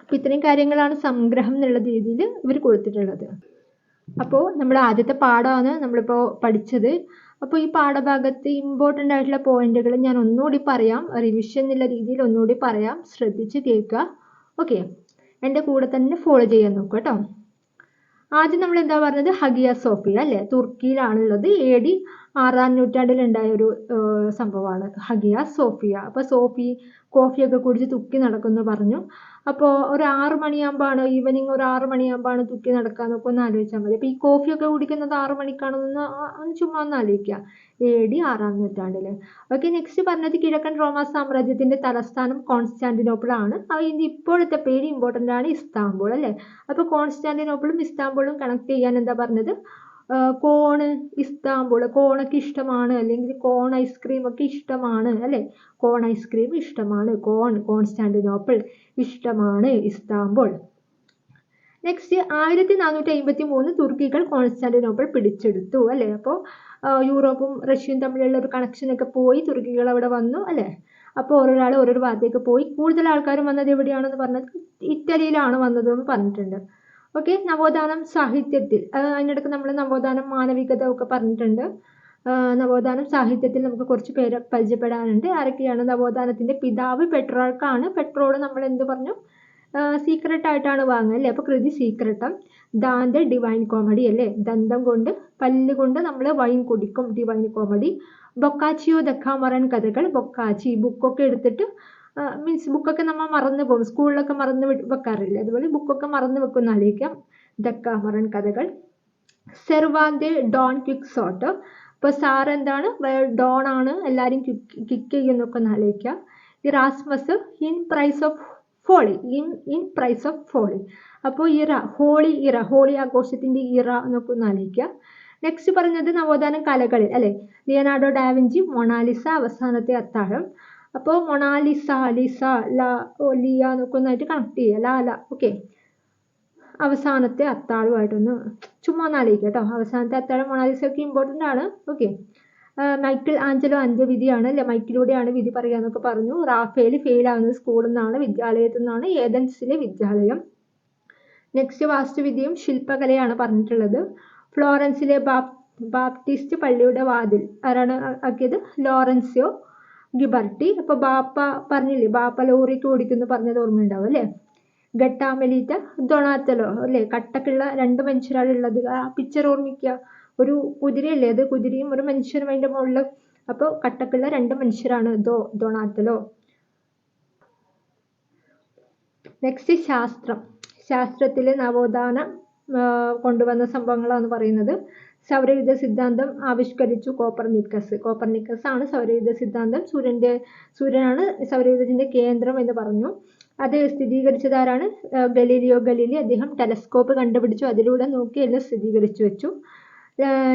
S1: അപ്പോൾ ഇത്രയും കാര്യങ്ങളാണ് സംഗ്രഹം എന്നുള്ള രീതിയിൽ ഇവർ കൊടുത്തിട്ടുള്ളത്. അപ്പോൾ നമ്മുടെ ആദ്യത്തെ പാഠമാണ് നമ്മളിപ്പോൾ പഠിച്ചത്. അപ്പോൾ ഈ പാഠഭാഗത്ത് ഇമ്പോർട്ടൻ്റ് ആയിട്ടുള്ള പോയിന്റുകൾ ഞാൻ ഒന്നുകൂടി പറയാം, റിവിഷൻ എന്നുള്ള രീതിയിൽ ഒന്നുകൂടി പറയാം, ശ്രദ്ധിച്ച് കേൾക്കുക. ഓക്കെ, എൻ്റെ കൂടെ തന്നെ ഫോളോ ചെയ്യാൻ നോക്കുക കേട്ടോ. ആദ്യം നമ്മൾ എന്താ പറഞ്ഞത്? ഹഗിയ സോഫിയ അല്ലേ? തുർക്കിയിലാണുള്ളത്. AD 6-ാം നൂറ്റാണ്ടിൽ ഉണ്ടായ ഒരു സംഭവമാണ് ഹഗിയ സോഫിയ. അപ്പോൾ കോഫിയൊക്കെ കുടിച്ച് തുക്കി നടക്കുന്നു പറഞ്ഞു. അപ്പോൾ ഒരു 6 മണിയാകുമ്പോഴാണ്, ഈവനിങ് ഒരു 6 മണിയാകുമ്പോഴാണ് തുക്കി നടക്കാന്നൊക്കെ ഒന്ന് ആലോചിച്ചാൽ മതി. അപ്പോൾ ഈ കോഫിയൊക്കെ കുടിക്കുന്നത് 6 മണിക്കാണെന്ന് ചുമ്മാ ഒന്ന് ആലോചിക്കുക. AD 6-ാം നൂറ്റാണ്ടിൽ. ഓക്കെ, നെക്സ്റ്റ് പറഞ്ഞത് കിഴക്കൻ റോമ സാമ്രാജ്യത്തിൻ്റെ തലസ്ഥാനം കോൺസ്റ്റാന്റിനോപ്പിൾ ആണ്. ഇതിൻ്റെ ഇപ്പോഴത്തെ പേര് ഇമ്പോർട്ടൻ്റ് ആണ്, ഇസ്താംബുൾ അല്ലേ? അപ്പോൾ കോൺസ്റ്റാന്റിനോപ്പിളും ഇസ്താംബുളും കണക്ട് ചെയ്യാൻ എന്താ പറഞ്ഞത്? കോണ് ഇസ്താംബുൾ, കോണൊക്കെ ഇഷ്ടമാണ്, അല്ലെങ്കിൽ കോൺ ഐസ്ക്രീം ഒക്കെ ഇഷ്ടമാണ് അല്ലേ, കോൺ ഐസ്ക്രീം ഇഷ്ടമാണ്, കോൺസ്റ്റാന്റിനോപ്പിൾ ഇഷ്ടമാണ്, ഇസ്താംബുൾ. നെക്സ്റ്റ് 1453 തുർക്കികൾ കോൺസ്റ്റാന്റിനോപ്പിൾ പിടിച്ചെടുത്തു അല്ലേ. അപ്പോൾ യൂറോപ്പും റഷ്യയും തമ്മിലുള്ള ഒരു കണക്ഷനൊക്കെ പോയി, തുർക്കികൾ അവിടെ വന്നു അല്ലേ. അപ്പോൾ ഓരോരാൾ ഓരോരു ഭാഗത്തേക്ക് പോയി. കൂടുതൽ ആൾക്കാരും വന്നത് എവിടെയാണെന്ന് പറഞ്ഞത് ഇറ്റലിയിലാണ് വന്നതെന്ന് പറഞ്ഞിട്ടുണ്ട്. ഓക്കെ. നവോത്ഥാനം സാഹിത്യത്തിൽ, അതിനിടയ്ക്ക് നമ്മൾ നവോത്ഥാനം മാനവികത ഒക്കെ പറഞ്ഞിട്ടുണ്ട്. നവോത്ഥാനം സാഹിത്യത്തിൽ നമുക്ക് കുറച്ച് പേരെ പരിചയപ്പെടാനുണ്ട്. ആരൊക്കെയാണ്? നവോത്ഥാനത്തിൻ്റെ പിതാവ് പെട്രോൾക്കാണ്. പെട്രോള് നമ്മൾ എന്ത് പറഞ്ഞു? സീക്രട്ട് ആയിട്ടാണ് വാങ്ങുക അല്ലേ. അപ്പോൾ കൃതി സീക്രട്ടം. ദാന്റെ ഡിവൈൻ കോമഡി അല്ലേ, ദന്തം കൊണ്ട് പല്ല് കൊണ്ട് നമ്മൾ വൈൻ കുടിക്കും, ഡിവൈൻ കോമഡി. ബൊക്കാച്ചിയോ ദക്കാമറൻ കഥകൾ, ബൊക്കാച്ചി ബുക്കൊക്കെ എടുത്തിട്ട് മീൻസ് ബുക്കൊക്കെ നമ്മൾ മറന്നു പോകും, സ്കൂളിലൊക്കെ മറന്ന് വെക്കാറില്ല, അതുപോലെ ബുക്കൊക്കെ മറന്നു വെക്കുന്ന ആലോചിക്കാം. ദക്കാമറൻ കഥകൾ. Cervantes Don Quixote. ഇപ്പോൾ സാർ എന്താണ്? ഡോൺ ആണ്, എല്ലാവരും കിക്ക് ചെയ്യുന്നൊക്കെ ഒന്ന് ആലോചിക്കാം. Erasmus in praise of folly, in praise of folly. അപ്പോൾ ഇറ, ഹോളി ഇറ, ഹോളി ആഘോഷത്തിൻ്റെ ഇറ എന്നൊക്കെ ഒന്ന് ആലോചിക്കുക. നെക്സ്റ്റ് പറഞ്ഞത് നവോത്ഥാനം കലകളിൽ അല്ലേ. ലിയനാർഡോ ഡാവിഞ്ചി മൊണാലിസ, അവസാനത്തെ അത്താഴം. അപ്പോൾ മൊണാലിസ, ലിസ, ലിയ എന്നൊക്കെ ഒന്നായിട്ട് കണക്ട് ചെയ്യുക, ലാല. ഓക്കെ. അവസാനത്തെ അത്താഴമായിട്ടൊന്ന് ചുമ്മാ ഒന്ന് ആലോചിക്കുക കേട്ടോ. അവസാനത്തെ അത്താഴം, മൊണാലിസ ഒക്കെ ഇമ്പോർട്ടൻ്റ് ആണ്. ഓക്കെ. മൈക്കിൾ ആഞ്ചലോ അന്ത്യവിധിയാണ് അല്ലേ, മൈക്കിലൂടെയാണ് വിധി പറയുക എന്നൊക്കെ പറഞ്ഞു. റാഫേൽ ഫെയിൽ ആവുന്നത് സ്കൂളിൽ നിന്നാണ്, വിദ്യാലയത്തിൽ നിന്നാണ്, ഏതൻസിലെ വിദ്യാലയം. നെക്സ്റ്റ് വാസ്തുവിദ്യയും ശില്പകലയാണ് പറഞ്ഞിട്ടുള്ളത്. ഫ്ലോറൻസിലെ ബാപ്റ്റിസ്റ്റ് പള്ളിയുടെ വാതിൽ ആരാണ് ആക്കിയത്? ലോറൻസിയോ ഗിബർട്ടി. അപ്പോൾ ബാപ്പ പറഞ്ഞില്ലേ, ബാപ്പ ലോറിക്ക് ഓടിക്കുന്നു പറഞ്ഞത് ഓർമ്മയുണ്ടാവും അല്ലേ. ഗട്ടാമെലീറ്റ ഡൊണാറ്റലോ അല്ലേ, കട്ടക്കുള്ള 2 മനുഷ്യരാണ് ഉള്ളത്. ആ പിക്ചർ ഓർമ്മിക്കുക. ഒരു കുതിരയല്ലേ അത്, കുതിരയും ഒരു മനുഷ്യരും അതിൻ്റെ മുകളിൽ. അപ്പോൾ കട്ടക്കുള്ള 2 മനുഷ്യരാണ് ഡൊണാറ്റലോ. നെക്സ്റ്റ് ശാസ്ത്രം. ശാസ്ത്രത്തിലെ നവോത്ഥാനം കൊണ്ടുവന്ന സംഭവങ്ങളാണ് പറയുന്നത്. സൗരയുധ സിദ്ധാന്തം ആവിഷ്കരിച്ചു കോപ്പർനിക്കസ് ആണ് സൗരയുധ സിദ്ധാന്തം. സൂര്യനാണ് സൗരയുധത്തിൻ്റെ കേന്ദ്രം എന്ന് പറഞ്ഞു. അത് സ്ഥിരീകരിച്ചത് ആരാണ്? Galileo Galilei. അദ്ദേഹം ടെലസ്കോപ്പ് കണ്ടുപിടിച്ചു, അതിലൂടെ നോക്കി എല്ലാം സ്ഥിരീകരിച്ചു വെച്ചു.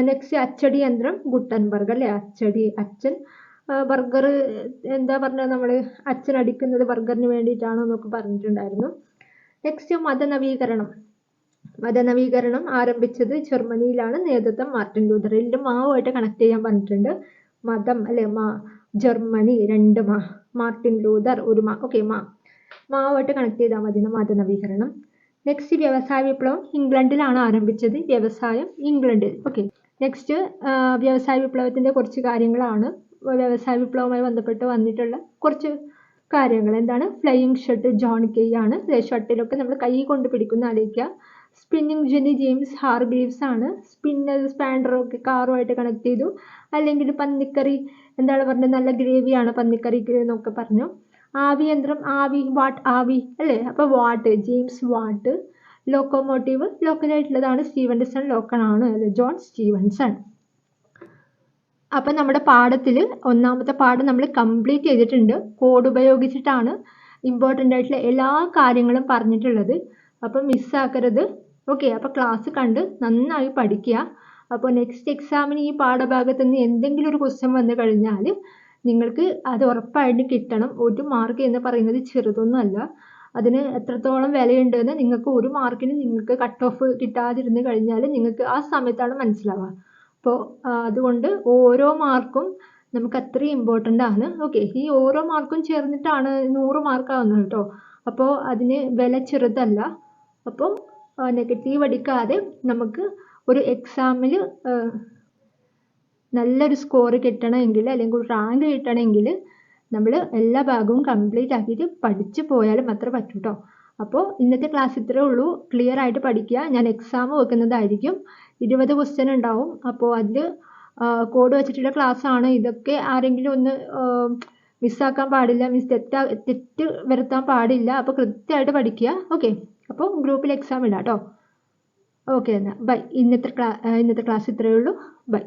S1: നെക്സ്റ്റ് അച്ചടി യന്ത്രം ഗുട്ടൻബർഗ് അല്ലേ, അച്ഛൻ ബർഗർ എന്താ പറഞ്ഞാൽ നമ്മൾ അച്ഛൻ അടിക്കുന്നത് ബർഗറിന് വേണ്ടിയിട്ടാണോ എന്നൊക്കെ പറഞ്ഞിട്ടുണ്ടായിരുന്നു. നെക്സ്റ്റ് മതനവീകരണം ആരംഭിച്ചത് ജർമ്മനിയിലാണ്. നേതൃത്വം മാർട്ടിൻ ലൂതർ. എല്ലാം മാവുമായിട്ട് കണക്ട് ചെയ്യാൻ പറഞ്ഞിട്ടുണ്ട്. മതം അല്ലേ, ജർമ്മനി 2 മാർട്ടിൻ ലൂതർ 1 ഓക്കെ. മാവുമായിട്ട് കണക്ട് ചെയ്താൽ മതി. മതനവീകരണം. നെക്സ്റ്റ് വ്യവസായ വിപ്ലവം ഇംഗ്ലണ്ടിലാണ് ആരംഭിച്ചത്. വ്യവസായം ഇംഗ്ലണ്ടിൽ. ഓക്കെ. നെക്സ്റ്റ് വ്യവസായ വിപ്ലവത്തിൻ്റെ കുറച്ച് കാര്യങ്ങളാണ്. വ്യവസായ വിപ്ലവവുമായി ബന്ധപ്പെട്ട് വന്നിട്ടുള്ള കുറച്ച് കാര്യങ്ങൾ എന്താണ്? ഫ്ലൈയിങ് ഷട്ടിൽ ജോൺ കെ ആണ്. ഷട്ടിലൊക്കെ നമ്മൾ കൈ കൊണ്ട് പിടിക്കുന്ന ആലോചിക്കുക. സ്പിന്നിങ് ജെനി ജെയിംസ് ഹാർഗ്രീവ്സ് ആണ്. സ്പാൻഡറൊക്കെ കാറുമായിട്ട് കണക്ട് ചെയ്തു. അല്ലെങ്കിൽ പന്നിക്കറി എന്താണ് പറഞ്ഞത്? നല്ല ഗ്രേവിയാണ് പന്നിക്കറിക്ക് എന്നൊക്കെ പറഞ്ഞു. ആവി യന്ത്രം, ആവി അല്ലേ. അപ്പോൾ വാട്ട്, ജെയിംസ് വാട്ട്. ലോക്കോമോട്ടീവ് ലോക്കലായിട്ടുള്ളതാണ്, സ്റ്റീവൻസൺ ലോക്കലാണ് അല്ലേ, ജോൺ സ്റ്റീവൻസൺ. അപ്പം നമ്മുടെ പാഠത്തിൽ ഒന്നാമത്തെ പാഠം നമ്മൾ കംപ്ലീറ്റ് ചെയ്തിട്ടുണ്ട്. കോഡ് ഉപയോഗിച്ചിട്ടാണ് ഇമ്പോർട്ടൻ്റ് ആയിട്ടുള്ള എല്ലാ കാര്യങ്ങളും പറഞ്ഞിട്ടുള്ളത്. അപ്പം മിസ്സാക്കരുത്. ഓക്കെ. അപ്പോൾ ക്ലാസ് കണ്ട് നന്നായി പഠിക്കുക. അപ്പോൾ നെക്സ്റ്റ് എക്സാമിന് ഈ പാഠഭാഗത്ത് നിന്ന് എന്തെങ്കിലും ഒരു ക്വസ്റ്റ്യൻ വന്നു കഴിഞ്ഞാൽ നിങ്ങൾക്ക് അത് ഉറപ്പായിട്ട് കിട്ടണം. 1 മാർക്ക് എന്ന് പറയുന്നത് ചെറുതൊന്നുമല്ല. അതിന് എത്രത്തോളം വിലയുണ്ടെന്ന് നിങ്ങൾക്ക് 1 മാർക്കിന് നിങ്ങൾക്ക് കട്ട് ഓഫ് കിട്ടാതിരുന്ന് കഴിഞ്ഞാൽ നിങ്ങൾക്ക് ആ സമയത്താണ് മനസ്സിലാവുക. അപ്പോൾ അതുകൊണ്ട് ഓരോ മാർക്കും നമുക്ക് അത്രയും ഇമ്പോർട്ടൻ്റ് ആണ്. ഓക്കെ. ഈ ഓരോ മാർക്കും ചേർന്നിട്ടാണ് 100 മാർക്കാവുന്നത് കേട്ടോ. അപ്പോൾ അതിന് വില ചെറുതല്ല. അപ്പോൾ നെഗറ്റീവ് അടിക്കാതെ നമുക്ക് ഒരു എക്സാമിൽ നല്ലൊരു സ്കോർ കിട്ടണമെങ്കിൽ അല്ലെങ്കിൽ ഒരു റാങ്ക് കിട്ടണമെങ്കിൽ നമ്മൾ എല്ലാ ഭാഗവും കംപ്ലീറ്റ് ആക്കിയിട്ട് പഠിച്ചു പോയാലും മാത്രമേ പറ്റൂ കേട്ടോ. അപ്പോൾ ഇന്നത്തെ ക്ലാസ് ഇത്രയേ ഉള്ളൂ. ക്ലിയർ ആയിട്ട് പഠിക്കുക. ഞാൻ എക്സാം വെക്കുന്നതായിരിക്കും. 20 ക്വസ്റ്റ്യൻ ഉണ്ടാവും. അപ്പോൾ അതിൽ കോഡ് വെച്ചിട്ടുള്ള ക്ലാസ്സാണ്. ഇതൊക്കെ ആരെങ്കിലും ഒന്ന് മിസ്സാക്കാൻ പാടില്ല, തെറ്റ് വരുത്താൻ പാടില്ല. അപ്പോൾ കൃത്യമായിട്ട് പഠിക്കുക. ഓക്കെ. അപ്പോൾ ഗ്രൂപ്പിൽ എക്സാം ഇടാം കേട്ടോ. ഓക്കെ എന്നാൽ ബൈ. ഇന്നത്തെ ക്ലാസ് ഇത്രയേ ഉള്ളൂ. ബൈ.